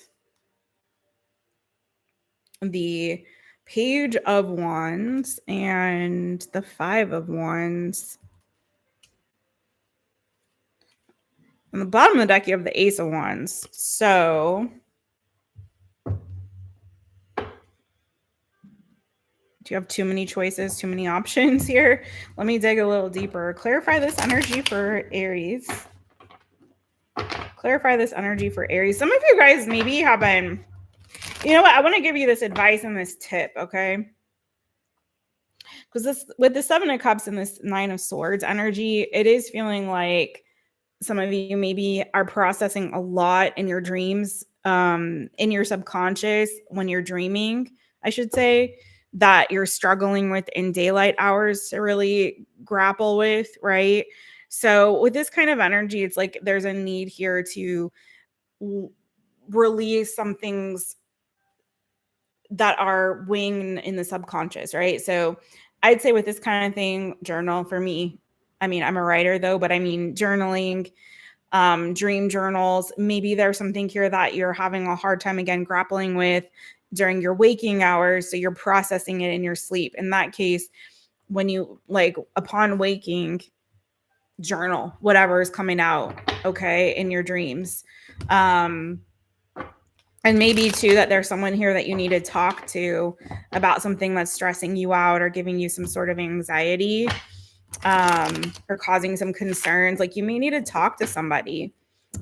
the Page of Wands, and the Five of Wands. On the bottom of the deck, you have the Ace of Wands. So do you have too many choices, too many options here? Let me dig a little deeper. Clarify this energy for Aries. Clarify this energy for Aries. Some of you guys maybe have been, you know what? I want to give you this advice and this tip, okay? Because this, with the Seven of Cups and this Nine of Swords energy, it is feeling like some of you maybe are processing a lot in your dreams, in your subconscious when you're dreaming, I should say, that you're struggling with in daylight hours to really grapple with, right? So with this kind of energy, it's like there's a need here to release some things that are weighing in the subconscious, right? So I'd say with this kind of thing, journal for me. I mean, I'm a writer though, but I mean, journaling, dream journals. Maybe there's something here that you're having a hard time again grappling with during your waking hours. So you're processing it in your sleep. In that case, when you like upon waking, journal whatever is coming out, okay, in your dreams. And maybe too that there's someone here that you need to talk to about something that's stressing you out or giving you some sort of anxiety, or causing some concerns. Like you may need to talk to somebody.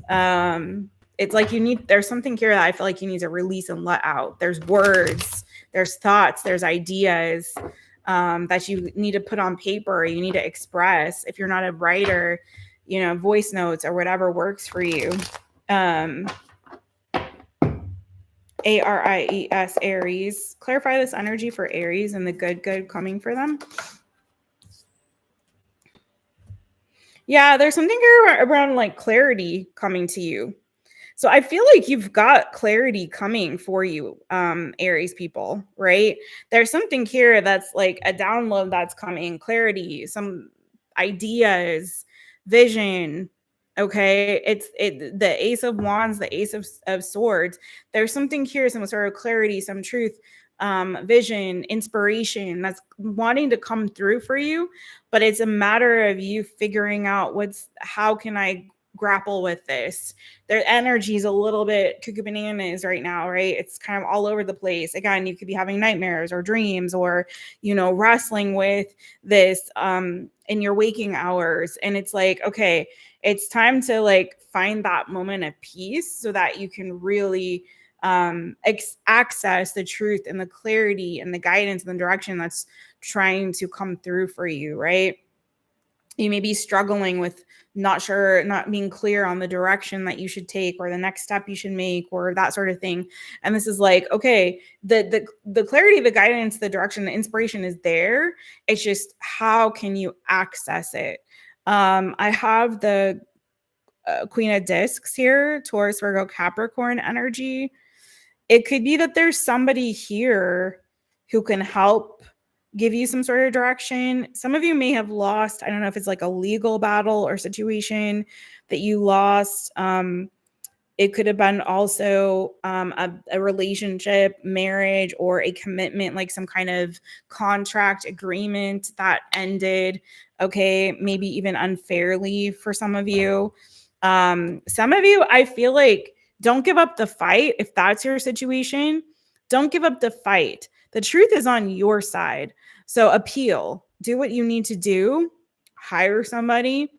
It's like there's something here that I feel like you need to release and let out. There's words, there's thoughts, there's ideas that you need to put on paper, you need to express. If you're not a writer, you know, voice notes or whatever works for you. ARIES, Aries. Clarify this energy for Aries and the good coming for them. Yeah, there's something here around like clarity coming to you. So I feel like you've got clarity coming for you, Aries people, right? There's something here that's like a download that's coming, clarity, some ideas, vision, Okay, it's the Ace of Wands, the Ace of Swords. There's something here, some sort of clarity, some truth, vision, inspiration that's wanting to come through for you. But it's a matter of you figuring out how can I grapple with this. Their energy is a little bit cuckoo bananas right now, right? It's kind of all over the place. Again, you could be having nightmares or dreams, or wrestling with this in your waking hours. And it's like, okay, it's time to like find that moment of peace so that you can really access the truth and the clarity and the guidance and the direction that's trying to come through for you, right? You may be struggling with not being clear on the direction that you should take or the next step you should make or that sort of thing. And this is like, okay, the clarity, the guidance, the direction, the inspiration is there. It's just, how can you access it? I have the Queen of Discs here, Taurus, Virgo, Capricorn energy. It could be that there's somebody here who can help give you some sort of direction. Some of you may have lost, I don't know if it's like a legal battle or situation that you lost. It could have been also a relationship, marriage, or a commitment, like some kind of contract agreement that ended, okay, maybe even unfairly for some of you. Some of you, I feel like, don't give up the fight. If that's your situation, don't give up the fight. The truth is on your side. So appeal, do what you need to do, hire somebody,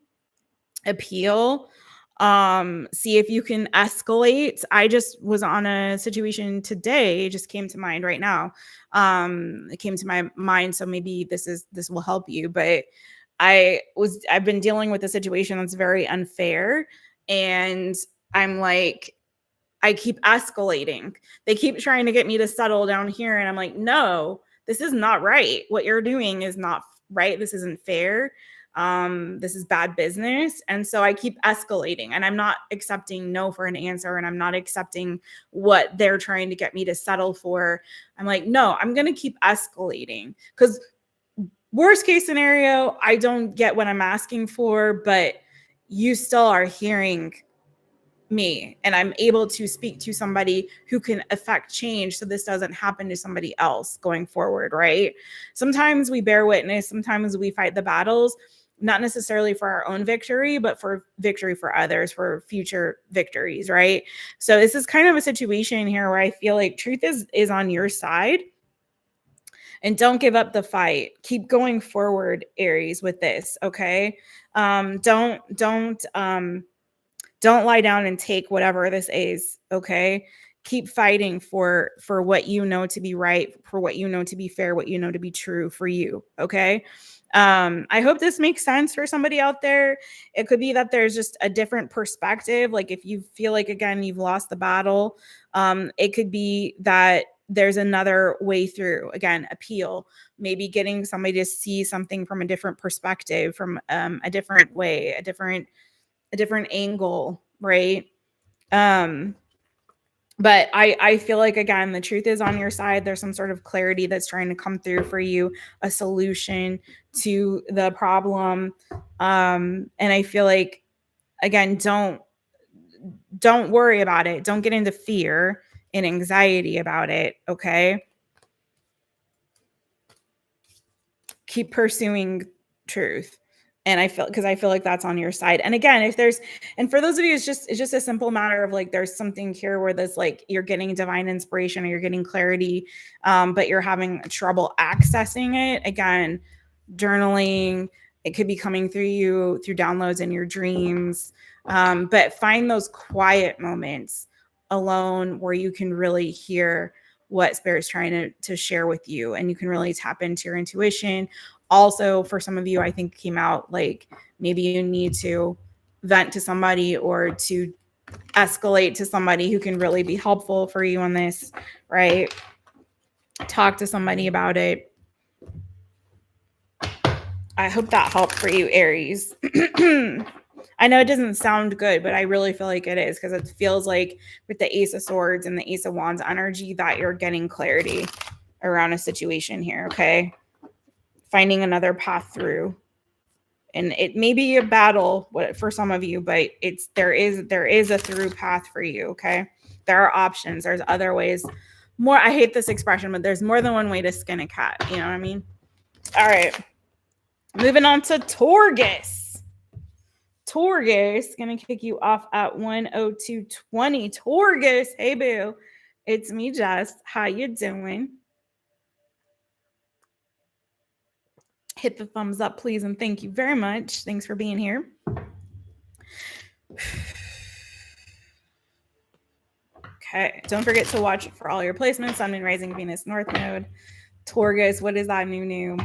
appeal, see if you can escalate. I just was on a situation today, it just came to mind right now. It came to my mind, so maybe this will help you. But I've been dealing with a situation that's very unfair, and I'm like, I keep escalating. They keep trying to get me to settle down here, and I'm like, no, this is not right. What you're doing is not right. This isn't fair. This is bad business. And so I keep escalating, and I'm not accepting no for an answer, and I'm not accepting what they're trying to get me to settle for. I'm like, no, I'm going to keep escalating, because worst case scenario, I don't get what I'm asking for, but you still are hearing me, and I'm able to speak to somebody who can affect change so this doesn't happen to somebody else going forward, right? Sometimes we bear witness, sometimes we fight the battles, not necessarily for our own victory, but for victory for others, for future victories, right? So this is kind of a situation here where I feel like truth is on your side. And don't give up the fight. Keep going forward, Aries, with this, okay? Don't lie down and take whatever this is, okay? Keep fighting for what you know to be right, for what you know to be fair, what you know to be true for you, okay? I hope this makes sense for somebody out there. It could be that there's just a different perspective. Like if you feel like, again, you've lost the battle, it could be that there's another way through. Again, appeal, maybe getting somebody to see something from a different perspective, from a different way, a different angle, right? But I feel like, again, the truth is on your side. There's some sort of clarity that's trying to come through for you, a solution to the problem. And I feel like, again, don't worry about it. Don't get into fear and anxiety about it, okay? Keep pursuing truth. And I feel like that's on your side. And again, and for those of you, it's just a simple matter of like, there's something here where there's like, you're getting divine inspiration or you're getting clarity, but you're having trouble accessing it. Again, journaling, it could be coming through you through downloads in your dreams. But find those quiet moments alone where you can really hear what Spirit's trying to share with you, and you can really tap into your intuition. Also, for some of you, I think came out like maybe you need to vent to somebody or to escalate to somebody who can really be helpful for you on this, right? Talk to somebody about it. I hope that helped for you, Aries. I know it doesn't sound good, but I really feel like it is, because it feels like with the Ace of Swords and the Ace of Wands energy that you're getting clarity around a situation here, okay? Finding another path through. And it may be a battle for some of you, but there is a through path for you. Okay. There are options. There's other ways. I hate this expression, but there's more than one way to skin a cat. You know what I mean? All right. Moving on to Taurus. Taurus, gonna kick you off at 102.20. Taurus, hey boo. It's me, Jess. How you doing? Hit the thumbs up, please, and thank you very much. Thanks for being here. Okay, don't forget to watch for all your placements. Sun, Moon, Rising, Venus, North Node. Taurus, what is that new?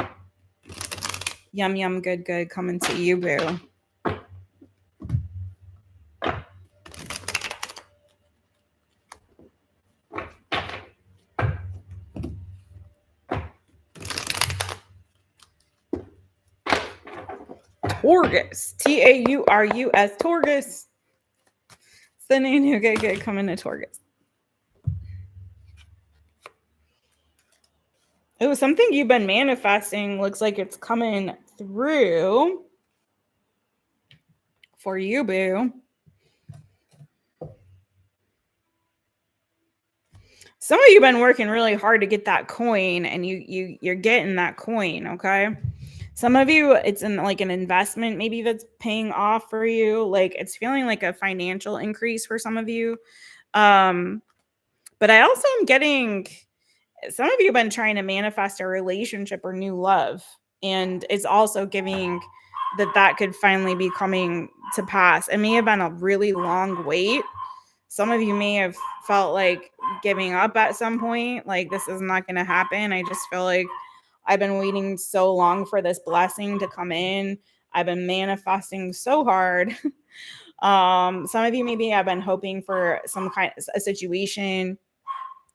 Yum, yum, good, good, coming to you, boo. Taurus, Taurus, Taurus. Sending you good, coming to Taurus. Oh, something you've been manifesting looks like it's coming through for you, boo. Some of you have been working really hard to get that coin, and you're getting that coin, okay? Some of you, it's in like an investment maybe that's paying off for you. Like it's feeling like a financial increase for some of you. But I also am getting, some of you have been trying to manifest a relationship or new love. And it's also giving that could finally be coming to pass. It may have been a really long wait. Some of you may have felt like giving up at some point. Like this is not going to happen. I just feel like I've been waiting so long for this blessing to come in. I've been manifesting so hard. Some of you maybe have been hoping for some kind of a situation,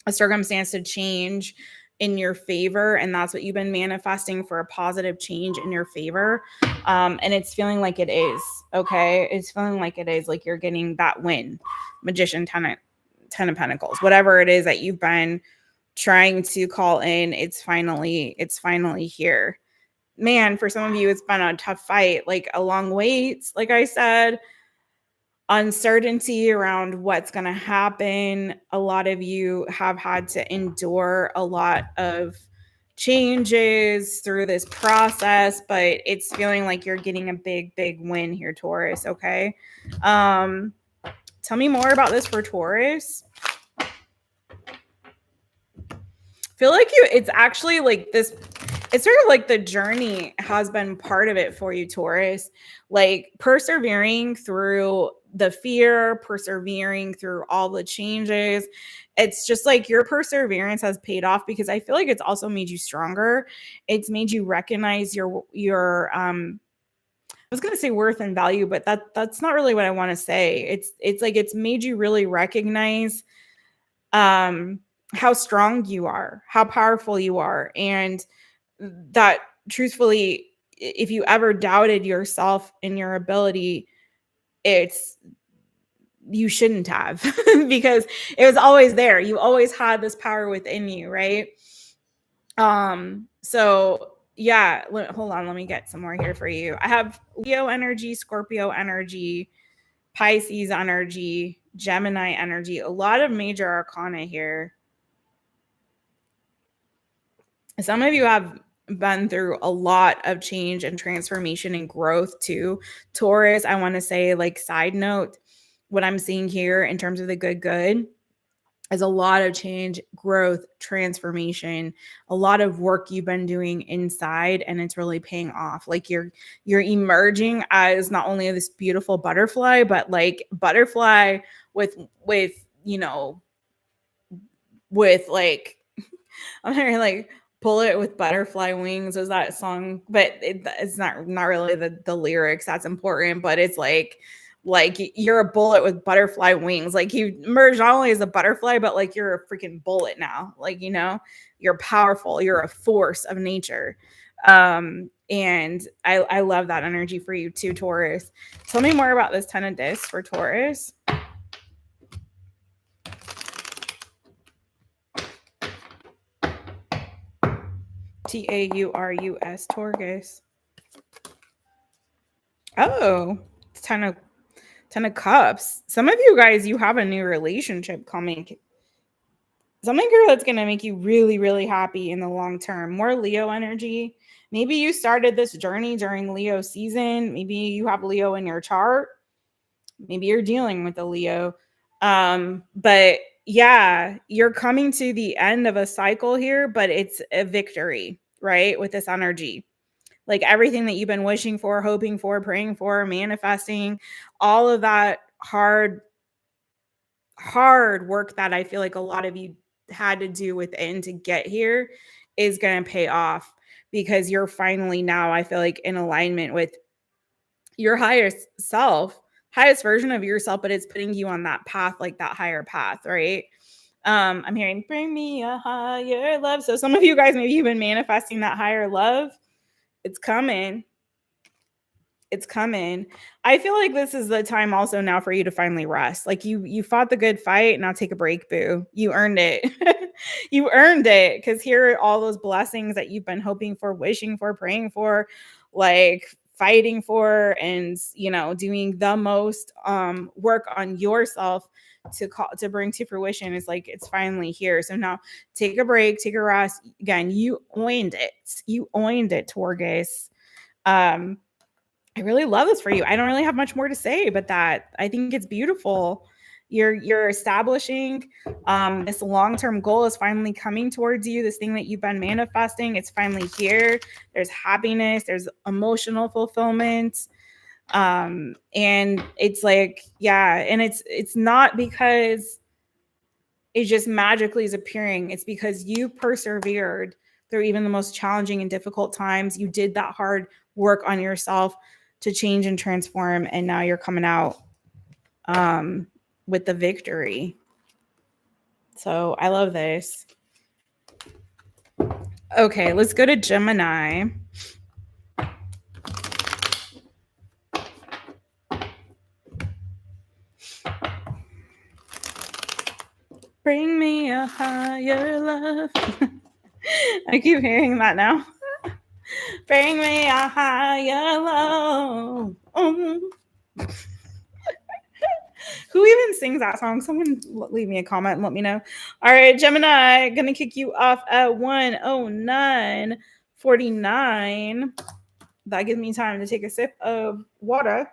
a circumstance to change in your favor, and that's what you've been manifesting, for a positive change in your favor. And it's feeling like it is. Okay, it's feeling like it is, like you're getting that win. Magician, ten of Pentacles, whatever it is that you've been trying to call in, it's finally here. Man, for some of you, it's been a tough fight, like a long wait, like I said, uncertainty around what's going to happen. A lot of you have had to endure a lot of changes through this process, but it's feeling like you're getting a big win here, Taurus. Okay. Tell me more about this for Taurus. Feel like it's actually like this, it's sort of like the journey has been part of it for you, Taurus, like persevering through the fear, persevering through all the changes. It's just like your perseverance has paid off, because I feel like it's also made you stronger. It's made you recognize your I was going to say worth and value, but that's not really what I want to say. It's like it's made you really recognize how strong you are, how powerful you are, and that truthfully, if you ever doubted yourself and your ability, you shouldn't have, because it was always there. You always had this power within you, right? So yeah, hold on, let me get some more here for you. I have Leo energy, Scorpio energy, Pisces energy, Gemini energy, a lot of major arcana here. Some of you have been through a lot of change and transformation and growth too. Taurus, I want to say, like, side note, what I'm seeing here in terms of the good is a lot of change, growth, transformation, a lot of work you've been doing inside, and it's really paying off. Like you're emerging as not only this beautiful butterfly, but like butterfly with like, I'm hearing like bullet with butterfly wings. Was that song? But it's not really the lyrics that's important, but it's like you're a bullet with butterfly wings. Like you emerge not only as a butterfly, but like you're a freaking bullet now. Like, you're powerful. You're a force of nature. And I love that energy for you too, Taurus. Tell me more about this 10 of discs for Taurus. TAURUS, Taurus. Oh, 10 of cups. Some of you guys, you have a new relationship coming. Something, girl, that's going to make you really, really happy in the long term. More Leo energy. Maybe you started this journey during Leo season. Maybe you have Leo in your chart. Maybe you're dealing with a Leo. But yeah, you're coming to the end of a cycle here, but it's a victory, right? With this energy. Like everything that you've been wishing for, hoping for, praying for, manifesting, all of that hard work that I feel like a lot of you had to do within to get here is going to pay off, because you're finally now, I feel like, in alignment with your highest self, highest version of yourself, but it's putting you on that path, like that higher path, right? I'm hearing bring me a higher love. So some of you guys, maybe you've been manifesting that higher love. It's coming. It's coming. I feel like this is the time also now for you to finally rest. Like you fought the good fight. Now take a break, boo. You earned it. You earned it, because here are all those blessings that you've been hoping for, wishing for, praying for, like fighting for, and doing the most work on yourself to bring to fruition. Is like it's finally here. So now take a break, take a rest. Again, you earned it. You earned it, Taurus. I really love this for you. I don't really have much more to say, but that I think it's beautiful. You're establishing this long-term goal is finally coming towards you. This thing that you've been manifesting, it's finally here. There's happiness, there's emotional fulfillment. And it's like, yeah, and it's not because it just magically is appearing. It's because you persevered through even the most challenging and difficult times. You did that hard work on yourself to change and transform, and now you're coming out with the victory. So I love this. Okay, let's go to Gemini. Bring me a higher love. I keep hearing that now. Bring me a higher love. Who even sings that song? Someone leave me a comment and let me know. All right, Gemini, gonna kick you off at 109:49. That gives me time to take a sip of water.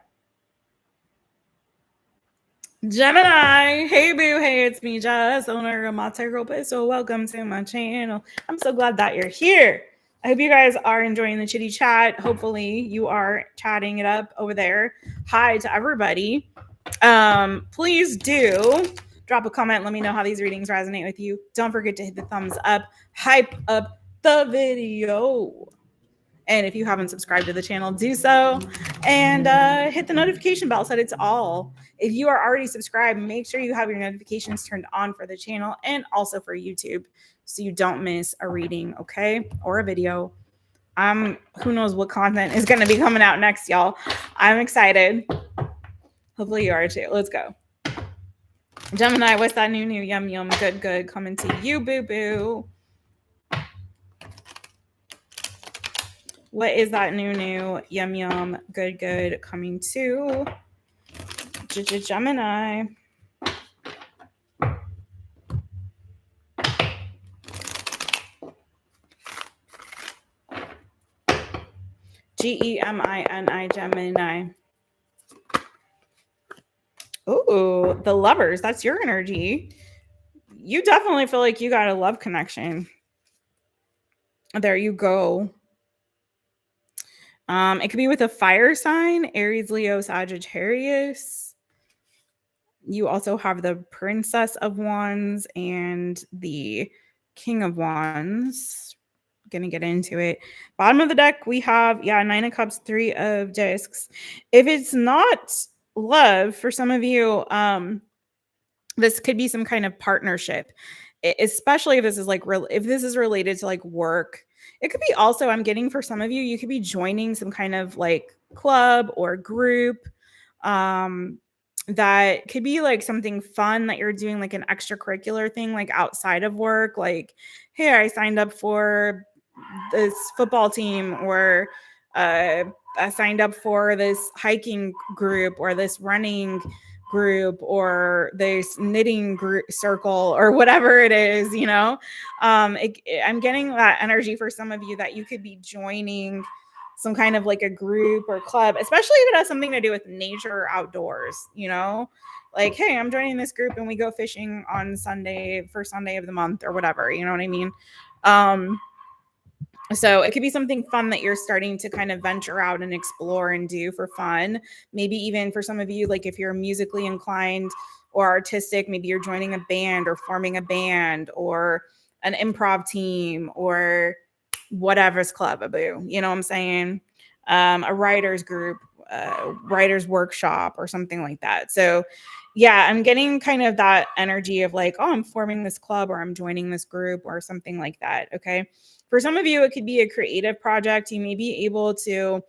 Gemini, hey boo, hey, it's me, Jess, owner of My Taropist. So welcome to my channel. I'm so glad that you're here. I hope you guys are enjoying the chitty chat. Hopefully you are chatting it up over there. Hi to everybody. Please do drop a comment. Let me know how these readings resonate with you. Don't forget to hit the thumbs up, hype up the video. And if you haven't subscribed to the channel, do so. And hit the notification bell, set it to all. If you are already subscribed, make sure you have your notifications turned on for the channel and also for YouTube, so you don't miss a reading, okay? Or a video. Who knows what content is going to be coming out next, y'all. I'm excited. Hopefully you are too. Let's go. Gemini, what's that new yum yum good coming to you, boo boo? What is that new yum yum good coming to Gemini? GEMINI, Gemini. Ooh, the lovers. That's your energy. You definitely feel like you got a love connection. There you go. It could be with a fire sign, Aries, Leo, Sagittarius. You also have the Princess of Wands and the King of Wands. Gonna get into it. Bottom of the deck, we have, 9 of Cups, 3 of Discs. If it's not love for some of you, this could be some kind of partnership, especially if this is if this is related to like work. It could be also, I'm getting for some of you, you could be joining some kind of like club or group. That could be like something fun that you're doing, like an extracurricular thing, like outside of work. Like, hey, I signed up for this football team, or signed up for this hiking group or this running group or this knitting group circle or whatever it is, you know. I'm getting that energy for some of you that you could be joining some kind of like a group or club, especially if it has something to do with nature or outdoors, you know, like, hey, I'm joining this group and we go fishing on Sunday, first Sunday of the month or whatever, you know what I mean? So it could be something fun that you're starting to kind of venture out and explore and do for fun. Maybe even for some of you, like if you're musically inclined or artistic, maybe you're joining a band or forming a band or an improv team or whatever's club, you know what I'm saying? A writer's group, writer's workshop or something like that. So yeah, I'm getting kind of that energy of like, oh, I'm forming this club or I'm joining this group or something like that. Okay. For some of you, it could be a creative project. You may be able to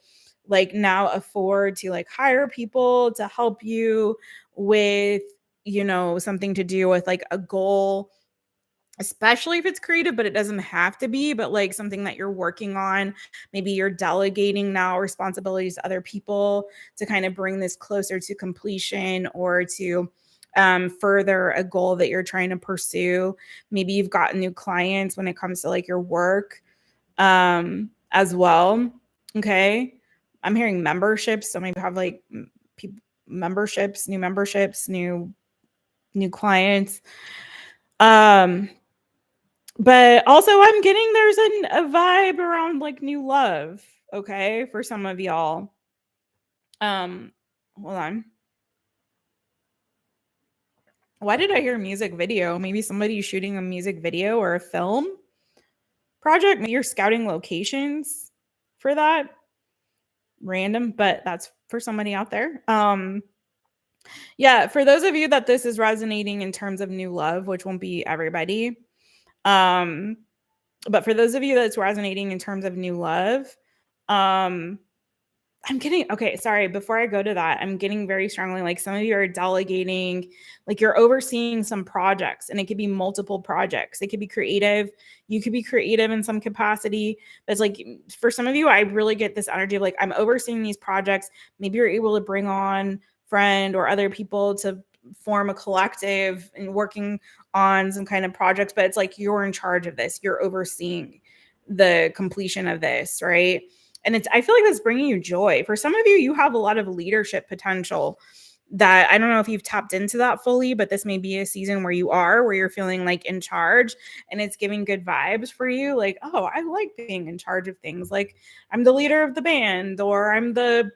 like now afford to like hire people to help you with, you know, something to do with like a goal, especially if it's creative, but it doesn't have to be, but like something that you're working on. Maybe you're delegating now responsibilities to other people to kind of bring this closer to completion or to further a goal that you're trying to pursue. Maybe you've got new clients when it comes to like your work as well. Okay. I'm hearing memberships. So maybe have like memberships, new clients. But also I'm getting there's a vibe around like new love, okay, for some of y'all. Hold on. Why did I hear music video? Maybe somebody's shooting a music video or a film project. Maybe you're scouting locations for that. Random, but that's for somebody out there. Yeah, for those of you that this is resonating in terms of new love, which won't be everybody. But for those of you that's resonating in terms of new love, I'm getting, okay, sorry, before I go to that, I'm getting very strongly like some of you are delegating, like you're overseeing some projects, and it could be multiple projects. It could be creative. You could be creative in some capacity. But it's like for some of you, I really get this energy of like I'm overseeing these projects. Maybe you're able to bring on friend or other people to form a collective and working on some kind of projects, but it's like you're in charge of this. You're overseeing the completion of this, right? And I feel like that's bringing you joy. For some of you, you have a lot of leadership potential that I don't know if you've tapped into that fully, but this may be a season where you're feeling like in charge and it's giving good vibes for you. Like, oh, I like being in charge of things. Like I'm the leader of the band, or I'm the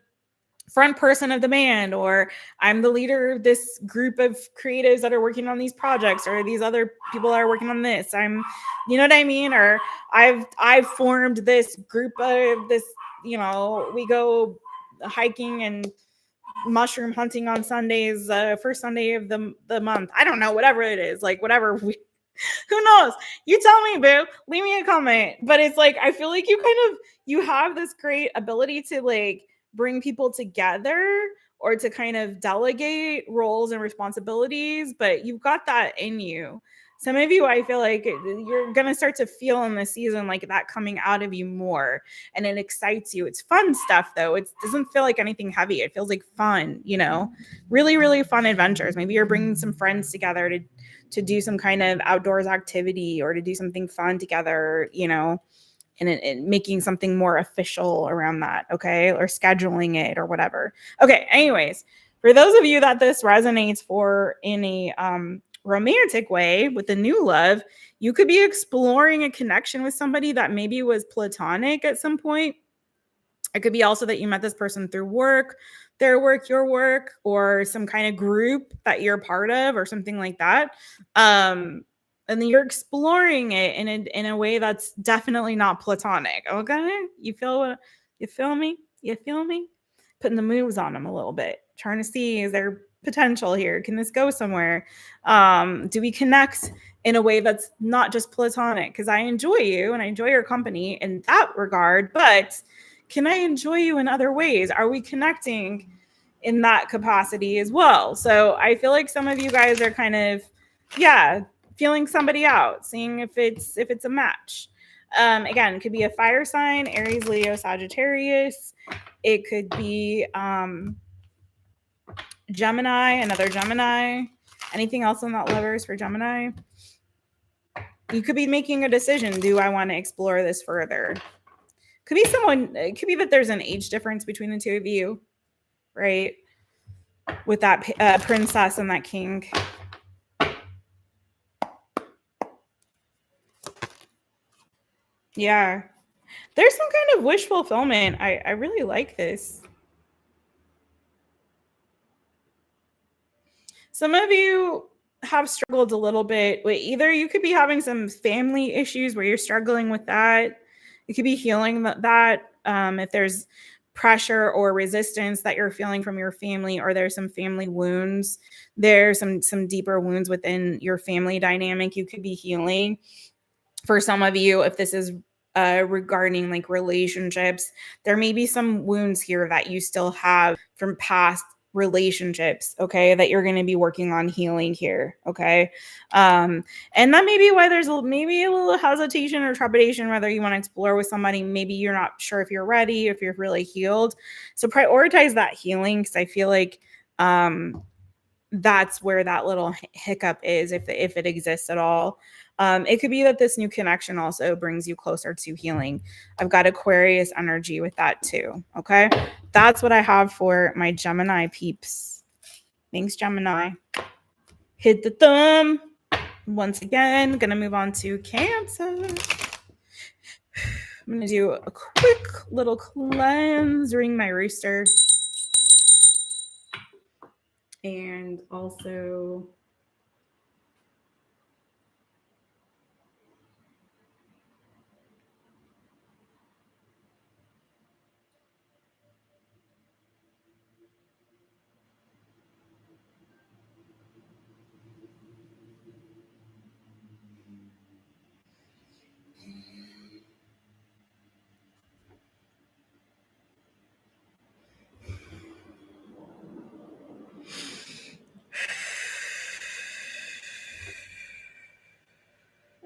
front person of the band, or I'm the leader of this group of creatives that are working on these projects, or these other people are working on this. You know what I mean? Or I've formed this group of this, you know, we go hiking and mushroom hunting on Sundays, first Sunday of the month. I don't know, whatever it is, like whatever who knows? You tell me, boo. Leave me a comment. But it's like I feel like you have this great ability to like bring people together or to kind of delegate roles and responsibilities, but you've got that in you. Some of you, I feel like you're going to start to feel in this season like that coming out of you more, and it excites you. It's fun stuff though. It doesn't feel like anything heavy. It feels like fun, you know, really, really fun adventures. Maybe you're bringing some friends together to do some kind of outdoors activity or to do something fun together, you know, and making something more official around that, okay? Or scheduling it or whatever. Okay, anyways, for those of you that this resonates for in a romantic way with the new love, you could be exploring a connection with somebody that maybe was platonic at some point. It could be also that you met this person through work, their work, your work, or some kind of group that you're part of or something like that. And then you're exploring it in a way that's definitely not platonic. Okay. You feel me? You feel me? Putting the moves on them a little bit, trying to see, is there potential here? Can this go somewhere? Do we connect in a way that's not just platonic? Because I enjoy you and I enjoy your company in that regard, but can I enjoy you in other ways? Are we connecting in that capacity as well? So I feel like some of you guys are kind of, feeling somebody out, seeing if it's a match. Again, it could be a fire sign, Aries, Leo, Sagittarius. It could be Gemini, another Gemini. Anything else on that levers for Gemini? You could be making a decision. Do I want to explore this further? Could be someone, it could be that there's an age difference between the two of you, right? With that princess and that king. Yeah. There's some kind of wish fulfillment. I really like this. Some of you have struggled a little bit with either you could be having some family issues where you're struggling with that. You could be healing that if there's pressure or resistance that you're feeling from your family, or there's some family wounds. There's some deeper wounds within your family dynamic you could be healing. For some of you, if this is regarding like relationships, there may be some wounds here that you still have from past relationships, okay, that you're going to be working on healing here, okay. And that may be why there's maybe a little hesitation or trepidation whether you want to explore with somebody. Maybe you're not sure if you're ready, if you're really healed. So prioritize that healing, because I feel like that's where that little hiccup is, if it exists at all. It could be that this new connection also brings you closer to healing. I've got Aquarius energy with that too. Okay. That's what I have for my Gemini peeps. Thanks, Gemini. Hit the thumb. Once again, going to move on to Cancer. I'm going to do a quick little cleanse, ring my rooster. And also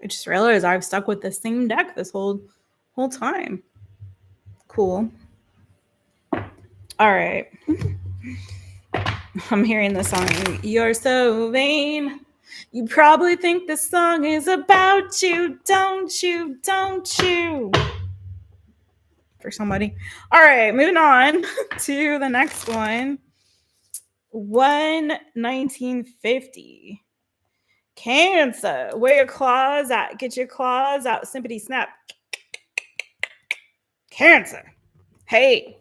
I just realized I've stuck with the same deck this whole time. Cool. All right. I'm hearing the song. You're so vain. You probably think the song is about you, don't you? Don't you? For somebody. All right, moving on to the next one. 1950. Cancer. Where your claws at? Get your claws out. Sympathy snap. Cancer. Hey,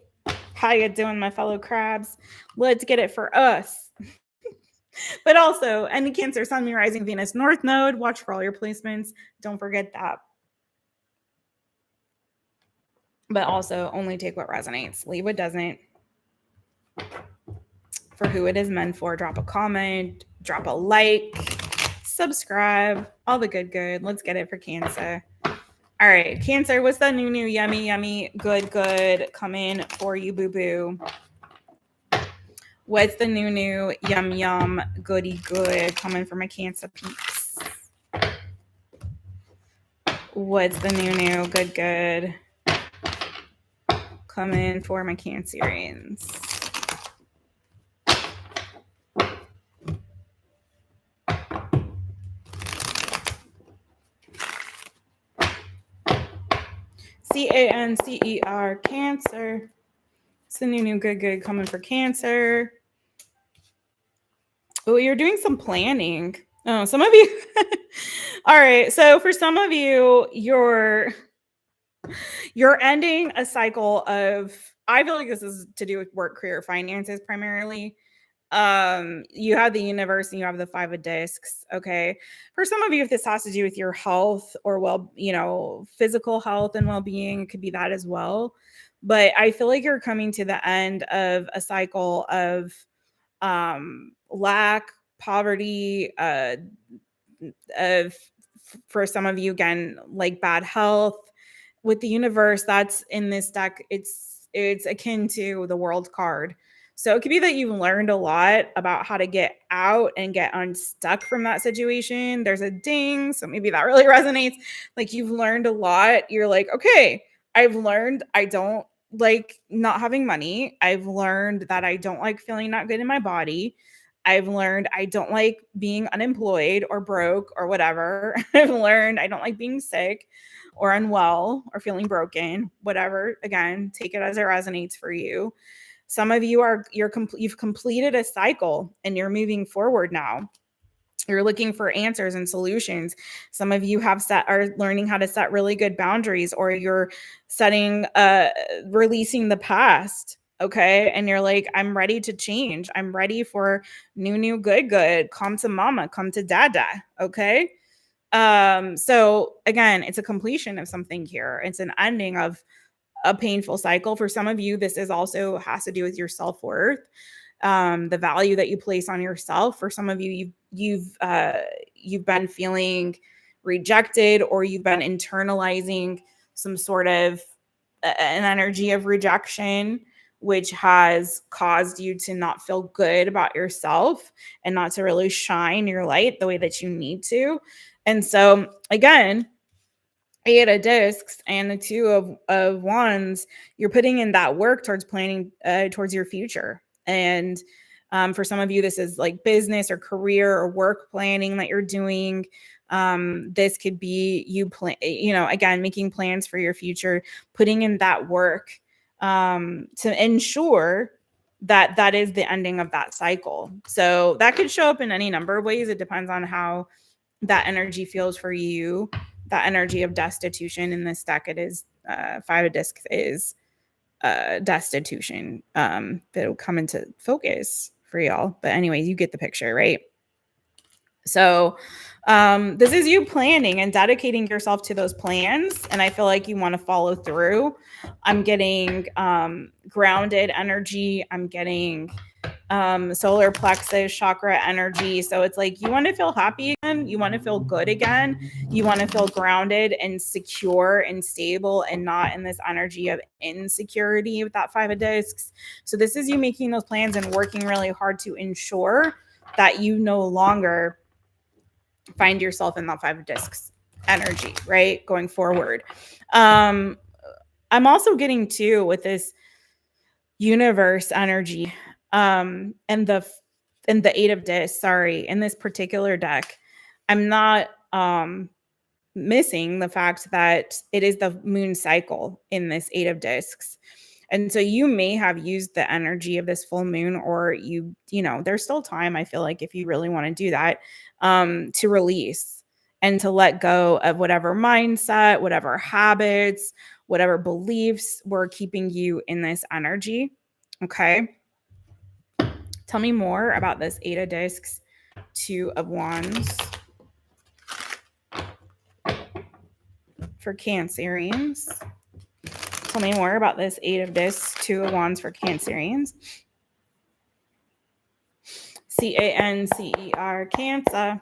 how you doing, my fellow crabs? Let's get it for us. But also, any Cancer, Sun, Moon, Rising, Venus, North Node. Watch for all your placements. Don't forget that. But also, only take what resonates. Leave what doesn't. For who it is meant for, drop a comment, drop a like, subscribe, all the good. Let's get it for Cancer. All right, Cancer, what's the new, yummy, good coming for you, boo-boo? What's the new, yum, goody good coming for my Cancer peeps? What's the new, good coming for my Cancerians? Cancer, Cancer. It's the new, good coming for Cancer. Oh, you're doing some planning. Oh, some of you. All right. So for some of you, you're ending a cycle of, I feel like this is to do with work, career, finances primarily. You have the universe and you have the 5 of discs. Okay. For some of you, if this has to do with your health or physical health and well-being, it could be that as well. But I feel like you're coming to the end of a cycle of lack, poverty, for some of you, again, like bad health. With the universe that's in this deck, it's akin to the World card. So it could be that you've learned a lot about how to get out and get unstuck from that situation. There's a ding, so maybe that really resonates. Like you've learned a lot. You're like, okay, I've learned I don't like not having money. I've learned that I don't like feeling not good in my body. I've learned I don't like being unemployed or broke or whatever. I've learned I don't like being sick or unwell or feeling broken, whatever. Again, take it as it resonates for you. Some of you you've completed a cycle and you're moving forward now. You're looking for answers and solutions. Some of you are learning how to set really good boundaries, or you're releasing the past. Okay. And you're like, I'm ready to change. I'm ready for new, good. Come to mama, come to dada. Okay. So again, it's a completion of something here. It's an ending of a painful cycle. For some of you, this is also has to do with your self-worth, the value that you place on yourself. For some of you, you've been feeling rejected, or you've been internalizing some sort of an energy of rejection, which has caused you to not feel good about yourself and not to really shine your light the way that you need to. And so again, 8 of discs and the 2 of wands, you're putting in that work towards planning towards your future. And for some of you, this is like business or career or work planning that you're doing. This could be you again, making plans for your future, putting in that work to ensure that that is the ending of that cycle. So that could show up in any number of ways. It depends on how that energy feels for you. That energy of destitution in this deck, it is 5 of discs is destitution. That'll come into focus for y'all. But anyways, you get the picture, right? So this is you planning and dedicating yourself to those plans. And I feel like you want to follow through. I'm getting grounded energy. I'm getting solar plexus chakra energy. So it's like you want to feel happy again. You want to feel good again. You want to feel grounded and secure and stable and not in this energy of insecurity with that 5 of discs. So this is you making those plans and working really hard to ensure that you no longer find yourself in that 5 of discs energy, right? Going forward. I'm also getting too with this universe energy and the 8 of discs, sorry, in this particular deck. I'm not missing the fact that it is the moon cycle in this 8 of discs. And so you may have used the energy of this full moon, or you know, there's still time, I feel like, if you really want to do that, to release and to let go of whatever mindset, whatever habits, whatever beliefs were keeping you in this energy. Okay. Tell me more about this 8 of discs, 2 of wands for Cancerians. Tell me more about this 8 of discs, 2 of wands for Cancerians. Cancer, Cancer.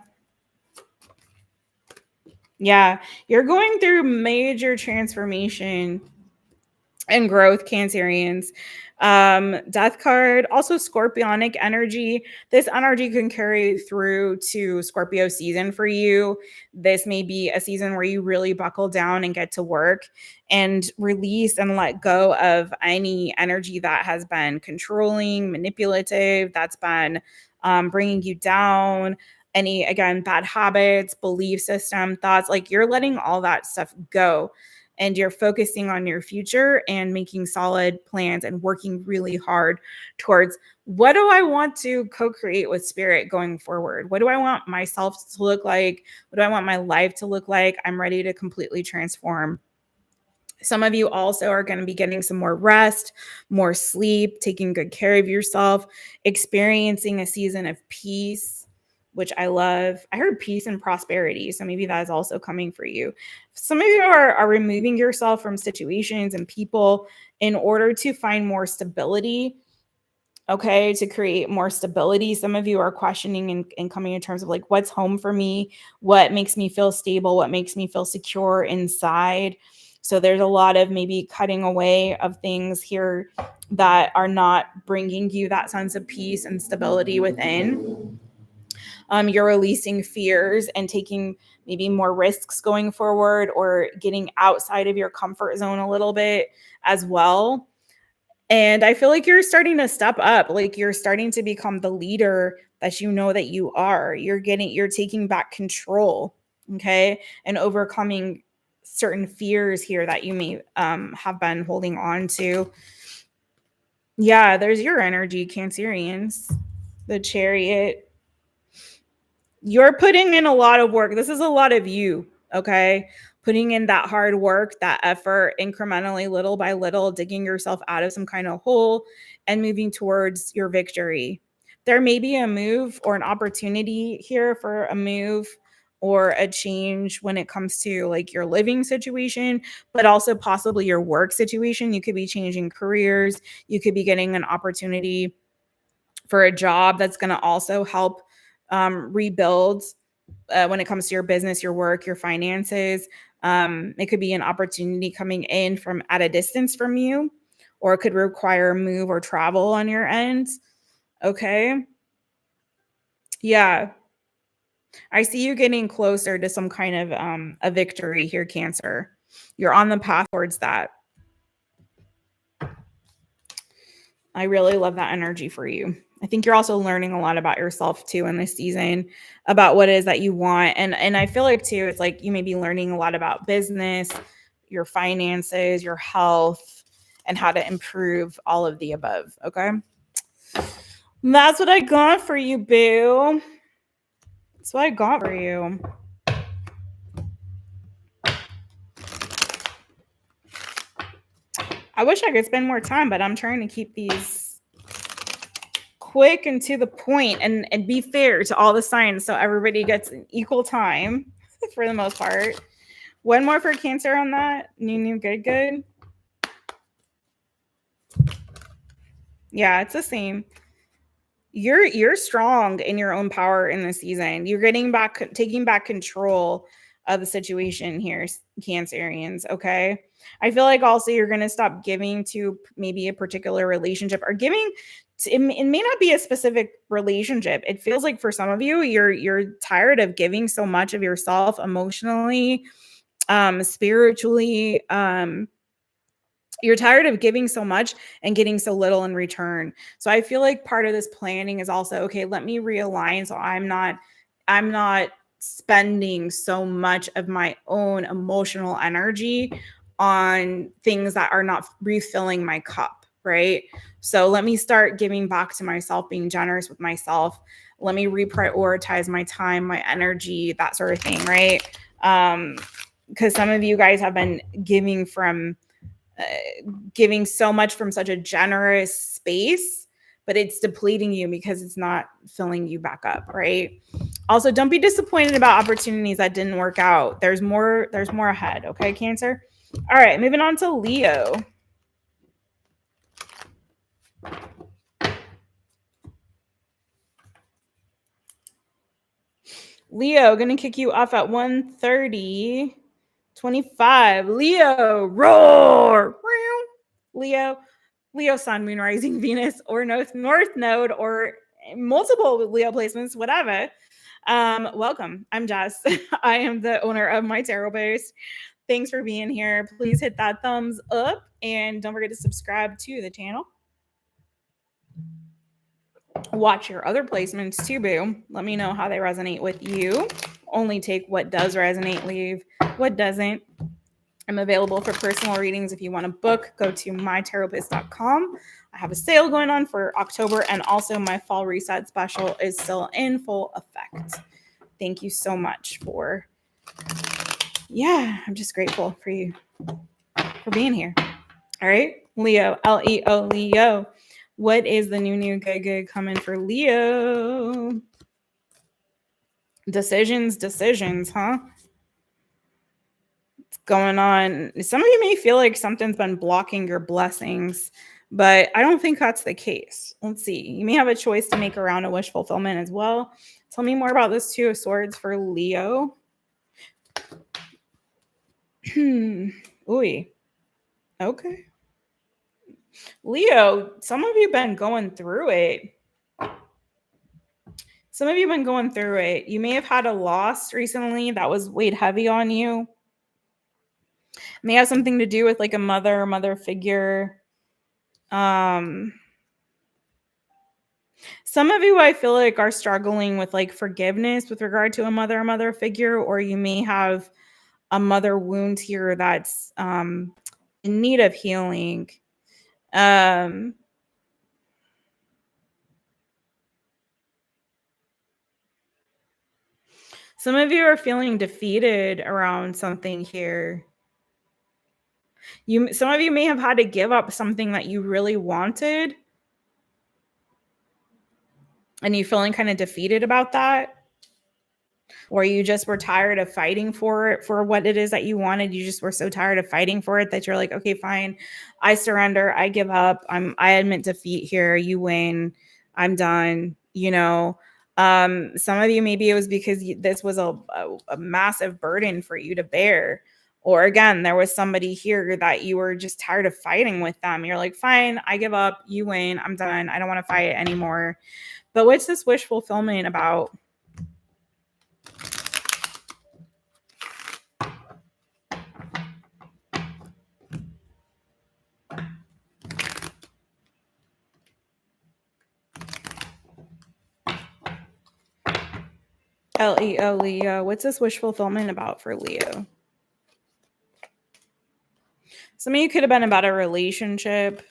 Yeah, you're going through major transformation and growth, Cancerians. Death card, also Scorpionic energy. This energy can carry through to Scorpio season for you. This may be a season where you really buckle down and get to work and release and let go of any energy that has been controlling, manipulative, that's been bringing you down. Any, again, bad habits, belief system, thoughts, like you're letting all that stuff go. And you're focusing on your future and making solid plans and working really hard towards, what do I want to co-create with spirit going forward? What do I want myself to look like? What do I want my life to look like? I'm ready to completely transform. Some of you also are going to be getting some more rest, more sleep, taking good care of yourself, experiencing a season of peace, which I love. I heard peace and prosperity, so maybe that is also coming for you. Some of you are removing yourself from situations and people in order to find more stability, okay, to create more stability. Some of you are questioning and coming in terms of like, what's home for me? What makes me feel stable? What makes me feel secure inside? So there's a lot of maybe cutting away of things here that are not bringing you that sense of peace and stability within. You're releasing fears and taking maybe more risks going forward, or getting outside of your comfort zone a little bit as well. And I feel like you're starting to step up, like you're starting to become the leader that you know that you are. You're taking back control, okay? And overcoming certain fears here that you may have been holding on to. Yeah, there's your energy, Cancerians. The Chariot. You're putting in a lot of work. This is a lot of you, okay? Putting in that hard work, that effort, incrementally, little by little, digging yourself out of some kind of hole and moving towards your victory. There may be a move or an opportunity here for a move or a change when it comes to like your living situation, but also possibly your work situation. You could be changing careers. You could be getting an opportunity for a job that's going to also help rebuild when it comes to your business, your work, your finances. It could be an opportunity coming in from at a distance from you, or it could require a move or travel on your end. Okay. Yeah. I see you getting closer to some kind of a victory here, Cancer. You're on the path towards that. I really love that energy for you. I think you're also learning a lot about yourself too in this season, about what it is that you want. And I feel like too, it's like you may be learning a lot about business, your finances, your health, and how to improve all of the above. Okay. That's what I got for you, boo. That's what I got for you. I wish I could spend more time, but I'm trying to keep these quick and to the point and be fair to all the signs so everybody gets an equal time for the most part. One more for Cancer on that. New, good. Yeah, it's the same. You're strong in your own power in this season. You're taking back control of the situation here, Cancerians. Okay. I feel like also you're going to stop giving to maybe a particular relationship or giving. It may not be a specific relationship. It feels like for some of you, you're tired of giving so much of yourself emotionally, spiritually. You're tired of giving so much and getting so little in return. So I feel like part of this planning is also, okay, let me realign so I'm not spending so much of my own emotional energy on things that are not refilling my cup, right? So let me start giving back to myself, being generous with myself. Let me reprioritize my time, my energy, that sort of thing, right? Because some of you guys have been giving so much from such a generous space, but it's depleting you because it's not filling you back up, right? Also, don't be disappointed about opportunities that didn't work out. There's more ahead, okay, Cancer? All right, moving on to Leo. Leo, gonna kick you off at 1:30. 25. Leo, roar. Leo, Sun, Moon, Rising, Venus, or North Node, or multiple Leo placements, whatever. Welcome. I'm Jess. I am the owner of My Taropist. Thanks for being here. Please hit that thumbs up and don't forget to subscribe to the channel. Watch your other placements too, boo. Let me know how they resonate with you. Only take what does resonate, leave what doesn't. I'm available for personal readings. If you want to book, go to mytaropist.com. I have a sale going on for October, and also my fall reset special is still in full effect. Thank you so much I'm just grateful for you for being here. All right, Leo, Leo, Leo. What is the new good coming for Leo? Decisions, huh? Going on. Some of you may feel like something's been blocking your blessings, but I don't think that's the case. Let's see. You may have a choice to make around a wish fulfillment as well. Tell me more about this Two of Swords for Leo. Ooh. Okay. Leo, some of you been going through it. You may have had a loss recently that was weighed heavy on you. May have something to do with like a mother figure. Some of you, I feel like, are struggling with like forgiveness with regard to a mother figure, or you may have a mother wound here that's in need of healing. Um, some of you are feeling defeated around something here. Some of you may have had to give up something that you really wanted, and you're feeling kind of defeated about that. Or you just were tired of fighting for it, for what it is that you wanted. You just were so tired of fighting for it that you're like, okay, fine, I surrender, I give up, I admit defeat here, you win, I'm done, you know. Some of you, maybe it was because this was a massive burden for you to bear. Or again, there was somebody here that you were just tired of fighting with them. You're like, fine, I give up, you win, I'm done, I don't want to fight anymore. But what's this wish fulfillment about? Leo, Leo. What's this wish fulfillment about for Leo? Some of you could have been about a relationship.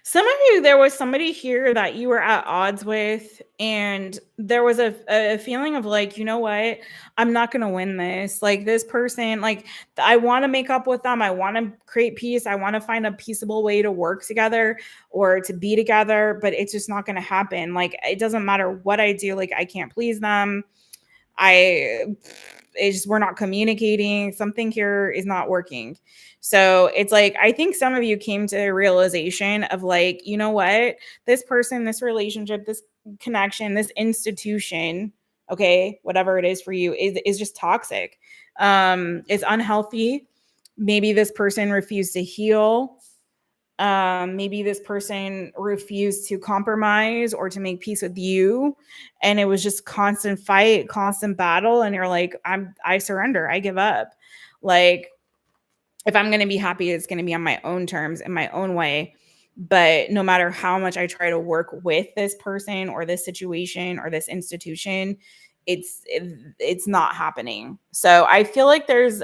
Some of you, there was somebody here that you were at odds with, and there was a feeling of like, you know what? I'm not going to win this. Like, this person, like, I want to make up with them. I want to create peace. I want to find a peaceable way to work together or to be together, but it's just not going to happen. Like, it doesn't matter what I do. Like, I can't please them. We're not communicating. Something here is not working. So it's like, I think some of you came to a realization of like, you know what, this person, this relationship, this connection, this institution, okay, whatever it is for you, is just toxic. It's unhealthy. Maybe this person refused to heal. Maybe this person refused to compromise or to make peace with you, and it was just constant fight, constant battle, and you're like, I surrender, I give up. Like, if I'm going to be happy, it's going to be on my own terms, in my own way. But no matter how much I try to work with this person or this situation or this institution, it's not happening. So I feel like there's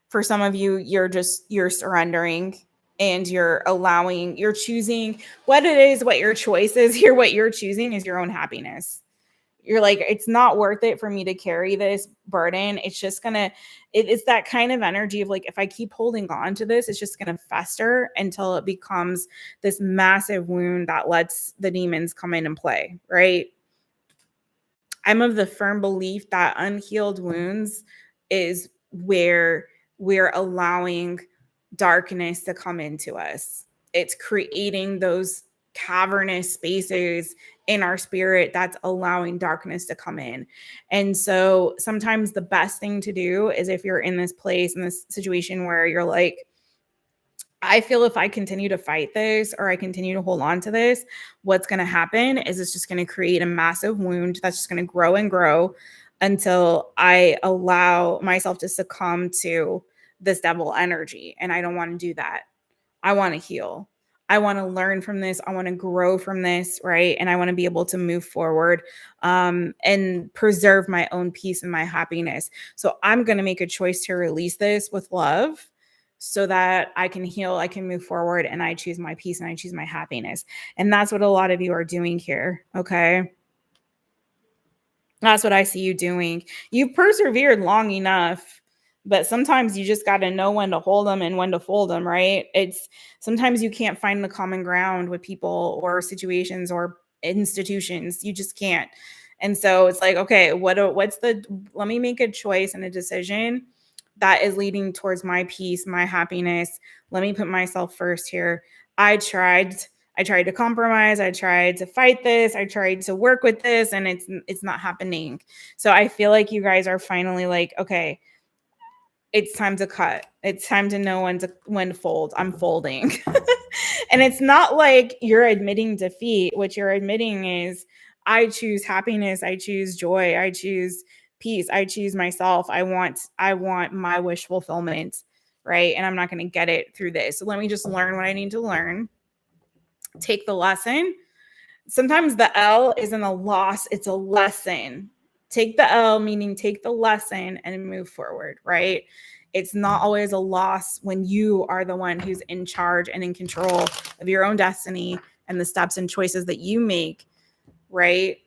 for some of you, you're surrendering, and you're choosing what it is, what your choice is here. What you're choosing is your own happiness. You're like, it's not worth it for me to carry this burden. It's just it's that kind of energy of like, if I keep holding on to this, it's just gonna fester until it becomes this massive wound that lets the demons come in and play, right? I'm of the firm belief that unhealed wounds is where we're allowing darkness to come into us. It's creating those cavernous spaces in our spirit that's allowing darkness to come in. And so sometimes the best thing to do is, if you're in this place, in this situation where you're like, I feel if I continue to fight this or I continue to hold on to this, what's going to happen is it's just going to create a massive wound that's just going to grow and grow until I allow myself to succumb to this devil energy. And I don't want to do that. I want to heal. I want to learn from this. I want to grow from this, right? And I want to be able to move forward and preserve my own peace and my happiness. So I'm going to make a choice to release this with love, so that I can heal, I can move forward, and I choose my peace and I choose my happiness. And that's what a lot of you are doing here, okay? That's what I see you doing. You've persevered long enough, but sometimes you just got to know when to hold them and when to fold them, right? It's sometimes you can't find the common ground with people or situations or institutions. You just can't. And so it's like, okay, let me make a choice and a decision that is leading towards my peace, my happiness. Let me put myself first here. I tried to compromise. I tried to fight this. I tried to work with this, and it's not happening. So I feel like you guys are finally like, okay, it's time to cut. It's time to know when to fold. I'm folding. And it's not like you're admitting defeat. What you're admitting is, I choose happiness. I choose joy. I choose peace. I choose myself. I want my wish fulfillment, right? And I'm not going to get it through this. So let me just learn what I need to learn. Take the lesson. Sometimes the L isn't a loss, it's a lesson. Take the L, meaning take the lesson and move forward, right? It's not always a loss when you are the one who's in charge and in control of your own destiny and the steps and choices that you make, right?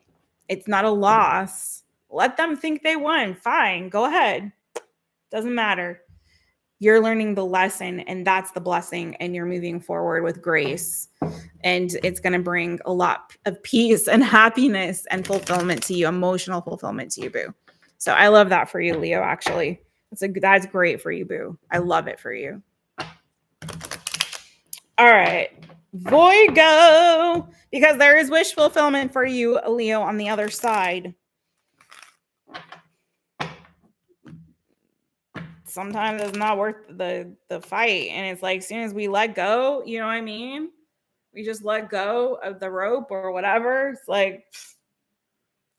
It's not a loss. Let them think they won. Fine, go ahead. Doesn't matter. You're learning the lesson, and that's the blessing, and you're moving forward with grace. And it's going to bring a lot of peace and happiness and fulfillment to you, emotional fulfillment to you, boo. So I love that for you, Leo, actually. That's great for you, boo. I love it for you. All right. Virgo, because there is wish fulfillment for you, Leo, on the other side. Sometimes it's not worth the fight. And it's like, as soon as we let go, you know what I mean? We just let go of the rope or whatever. It's like,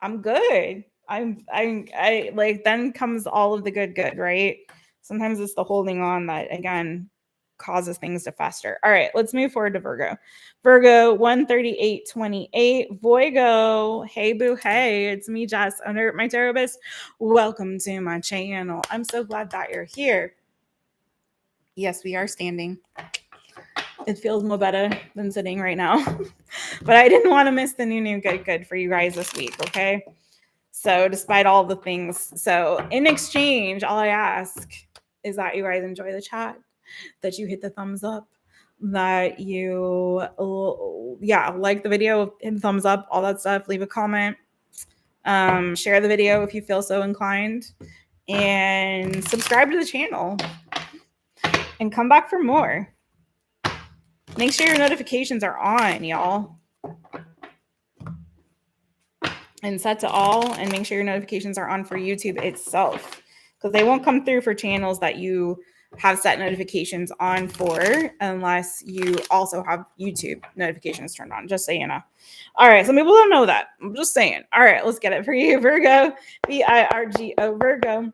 I'm good. I like, then comes all of the good, right? Sometimes it's the holding on that, again, causes things to fester. All right, let's move forward to Virgo. Virgo 13828. Virgo, hey boo, hey, it's me, Jess, under My Taropist. Welcome to my channel. I'm so glad that you're here. Yes, we are standing. It feels more better than sitting right now. But I didn't want to miss the new good for you guys this week, okay? So despite all the things, so in exchange, all I ask is that you guys enjoy the chat, that you hit the thumbs up, that you, like the video, hit the thumbs up, all that stuff, leave a comment, share the video if you feel so inclined, and subscribe to the channel, and come back for more. Make sure your notifications are on, y'all. And set to all, and make sure your notifications are on for YouTube itself, because they won't come through for channels that you have set notifications on for unless you also have YouTube notifications turned on, just so you know. All right, some people don't know that. I'm just saying. All right, let's get it for you, Virgo. VIRGO, Virgo.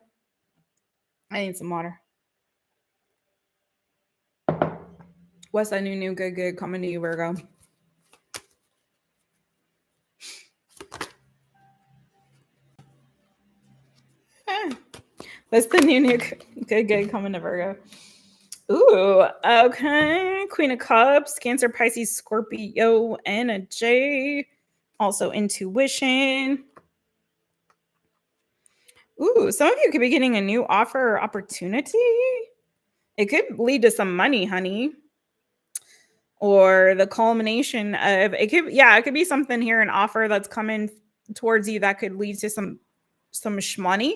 I need some water. What's that new good coming to you, Virgo? That's the new good coming to Virgo. Ooh, okay. Queen of Cups, Cancer, Pisces, Scorpio, and a J. Also intuition. Ooh, some of you could be getting a new offer or opportunity. It could lead to some money, honey. Or the culmination of it could be something here, an offer that's coming towards you that could lead to some shmoney.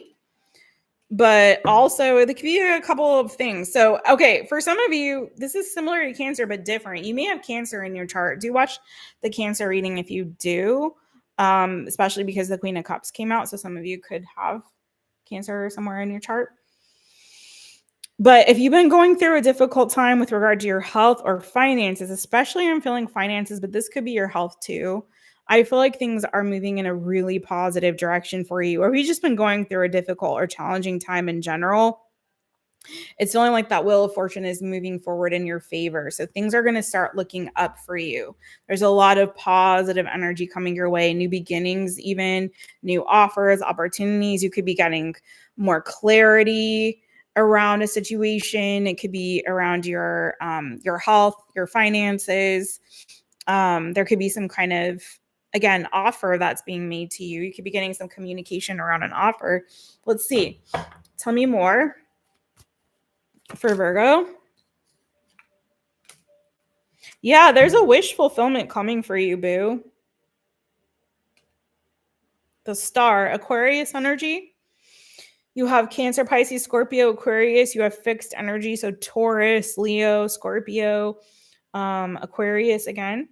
But also it could be a couple of things. So, okay, for some of you, this is similar to Cancer, but different. You may have Cancer in your chart. Do watch the Cancer reading if you do, especially because the Queen of Cups came out. So some of you could have Cancer somewhere in your chart. But if you've been going through a difficult time with regard to your health or finances, especially I'm feeling finances, but this could be your health too. I feel like things are moving in a really positive direction for you, or if you've just been going through a difficult or challenging time in general. It's feeling like that wheel of fortune is moving forward in your favor. So things are going to start looking up for you. There's a lot of positive energy coming your way, new beginnings, even new offers, opportunities. You could be getting more clarity around a situation. It could be around your health, your finances. There could be some kind of, again, offer that's being made to you. You could be getting some communication around an offer. Let's see. Tell me more for Virgo. Yeah, there's a wish fulfillment coming for you, boo. The Star, Aquarius energy. You have Cancer, Pisces, Scorpio, Aquarius. You have fixed energy. So Taurus, Leo, Scorpio, Aquarius again.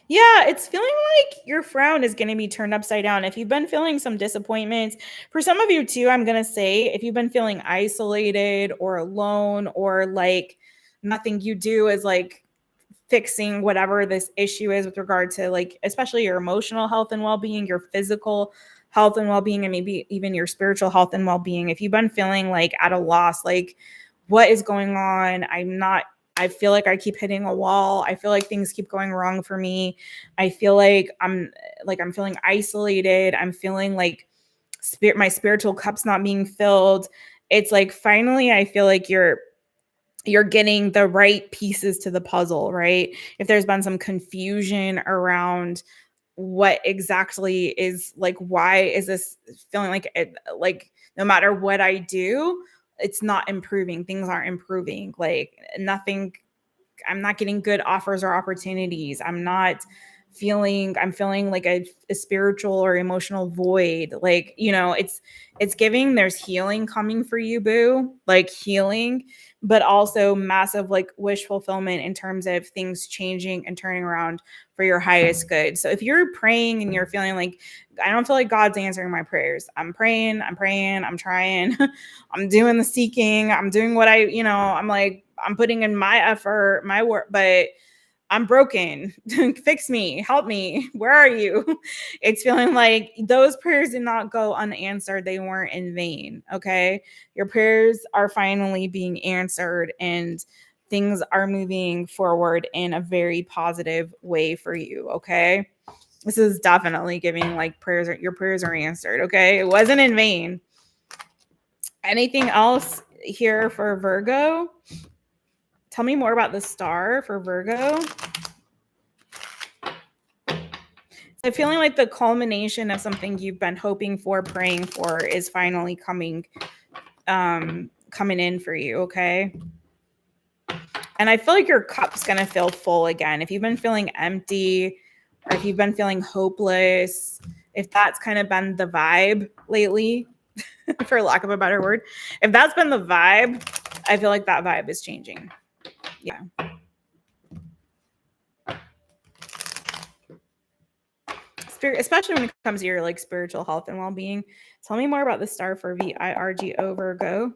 Yeah, it's feeling like your frown is going to be turned upside down. If you've been feeling some disappointments, for some of you too, I'm going to say, if you've been feeling isolated or alone, or like nothing you do is like fixing whatever this issue is with regard to, like, especially your emotional health and well-being, your physical health and well-being, and maybe even your spiritual health and well-being. If you've been feeling like at a loss, like, what is going on? I feel like I keep hitting a wall. I feel like things keep going wrong for me. I feel like I'm feeling isolated. I'm feeling like my spiritual cup's not being filled. It's like, finally, I feel like you're getting the right pieces to the puzzle, right? If there's been some confusion around what exactly is, like, why is this feeling like it, like, no matter what I do, it's not improving. Things aren't improving. Like, nothing, I'm not getting good offers or opportunities. I'm feeling like a spiritual or emotional void. Like, it's giving, there's healing coming for you, boo, like healing, but also massive, like, wish fulfillment in terms of things changing and turning around for your highest good. So if you're praying and you're feeling like, I don't feel like God's answering my prayers, I'm praying, I'm trying, I'm doing the seeking, I'm doing what I'm like, I'm putting in my effort, my work, but I'm broken. Fix me, help me. Where are you? It's feeling like those prayers did not go unanswered. They weren't in vain. Okay. Your prayers are finally being answered, and things are moving forward in a very positive way for you. Okay. This is definitely giving, like, your prayers are answered. Okay. It wasn't in vain. Anything else here for Virgo? Tell me more about the star for Virgo. I'm feeling like the culmination of something you've been hoping for, praying for, is finally coming in for you, okay? And I feel like your cup's going to feel full again. If you've been feeling empty, or if you've been feeling hopeless, if that's kind of been the vibe lately, for lack of a better word, if that's been the vibe, I feel like that vibe is changing. Yeah. Especially when it comes to your, like, spiritual health and well-being. Tell me more about the star for VIRGO Virgo.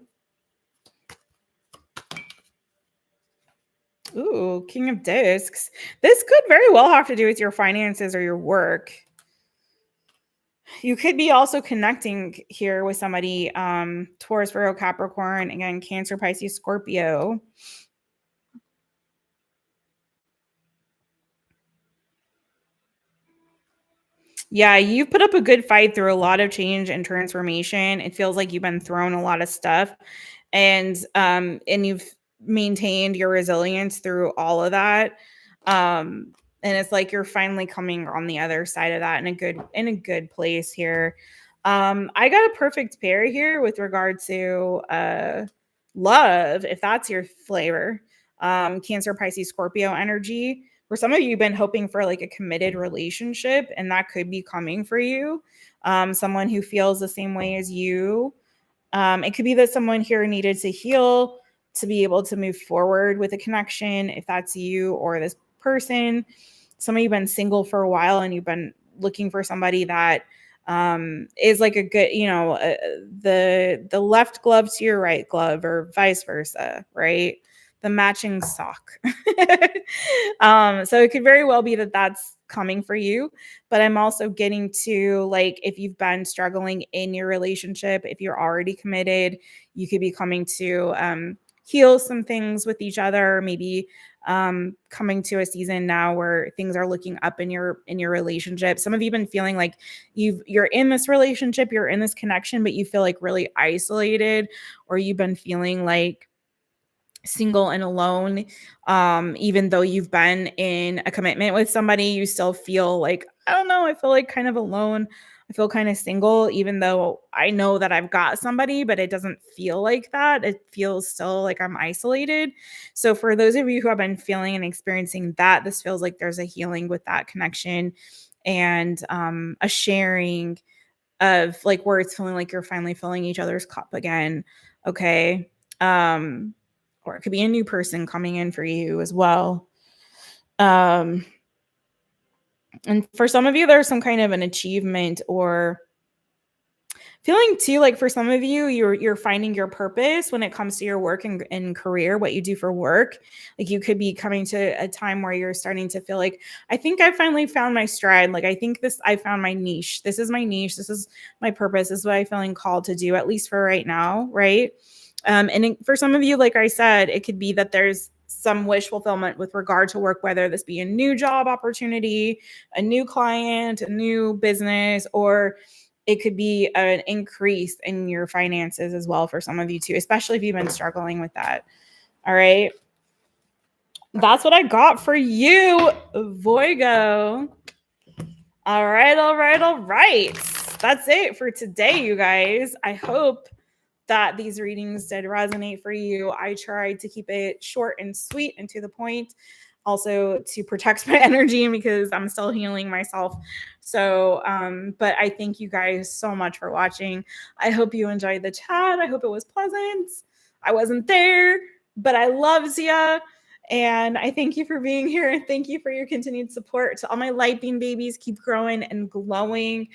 Ooh, King of Discs. This could very well have to do with your finances or your work. You could be also connecting here with somebody, Taurus, Virgo, Capricorn, again, Cancer, Pisces, Scorpio. Yeah, you've put up a good fight through a lot of change and transformation. It feels like you've been thrown a lot of stuff, and you've maintained your resilience through all of that. And it's like you're finally coming on the other side of that in a good place here. I got a perfect pair here with regard to love, if that's your flavor. Cancer, Pisces, Scorpio energy. For some of you, have been hoping for, like, a committed relationship, and that could be coming for you. Someone who feels the same way as you. It could be that someone here needed to heal to be able to move forward with a connection, if that's you or this person. Some of you have been single for a while, and you've been looking for somebody that is like a good, the left glove to your right glove, or vice versa, right? The matching sock. So it could very well be that that's coming for you, but I'm also getting to, like, if you've been struggling in your relationship, if you're already committed, you could be coming to heal some things with each other, maybe coming to a season now where things are looking up in your relationship. Some of you have been feeling like you're in this relationship, you're in this connection, but you feel like really isolated, or you've been feeling like single and alone. Even though you've been in a commitment with somebody, you still feel like, I don't know, I feel like kind of alone. I feel kind of single, even though I know that I've got somebody, but it doesn't feel like that. It feels still like I'm isolated. So for those of you who have been feeling and experiencing that, this feels like there's a healing with that connection, and a sharing of, like, where it's feeling like you're finally filling each other's cup again. Okay. Or it could be a new person coming in for you as well. And for some of you, there's some kind of an achievement or feeling too, like for some of you, you're finding your purpose when it comes to your work and career, what you do for work. Like you could be coming to a time where you're starting to feel like, I think I finally found my stride. Like I found my niche. This is my niche. This is my purpose. This is what I'm feeling called to do, at least for right now, right? For some of you, like I said, it could be that there's some wish fulfillment with regard to work, whether this be a new job opportunity, a new client, a new business, or it could be an increase in your finances as well for some of you too, especially if you've been struggling with that. All right. That's what I got for you, Voigo. All right. That's it for today, you guys. I hope that these readings did resonate for you. I tried to keep it short and sweet and to the point, also to protect my energy because I'm still healing myself. So, but I thank you guys so much for watching. I hope you enjoyed the chat. I hope it was pleasant. I wasn't there, but I loves ya. And I thank you for being here, and thank you for your continued support. To all my light beam babies, keep growing and glowing.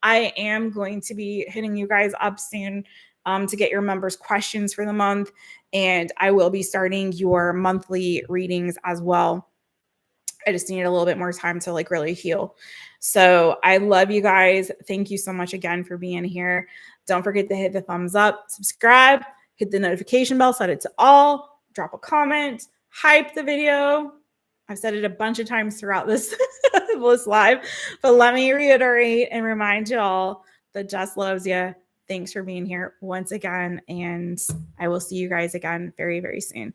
I am going to be hitting you guys up soon to get your members' questions for the month. And I will be starting your monthly readings as well. I just need a little bit more time to like really heal. So I love you guys. Thank you so much again for being here. Don't forget to hit the thumbs up, subscribe, hit the notification bell, set it to all, drop a comment, hype the video. I've said it a bunch of times throughout this, this live, but let me reiterate and remind you all that Jess loves you. Thanks for being here once again, and I will see you guys again very, very soon.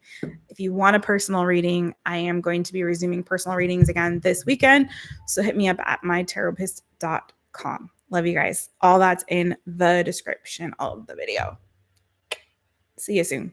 If you want a personal reading, I am going to be resuming personal readings again this weekend, so hit me up at mytaropist.com. Love you guys. All that's in the description of the video. See you soon.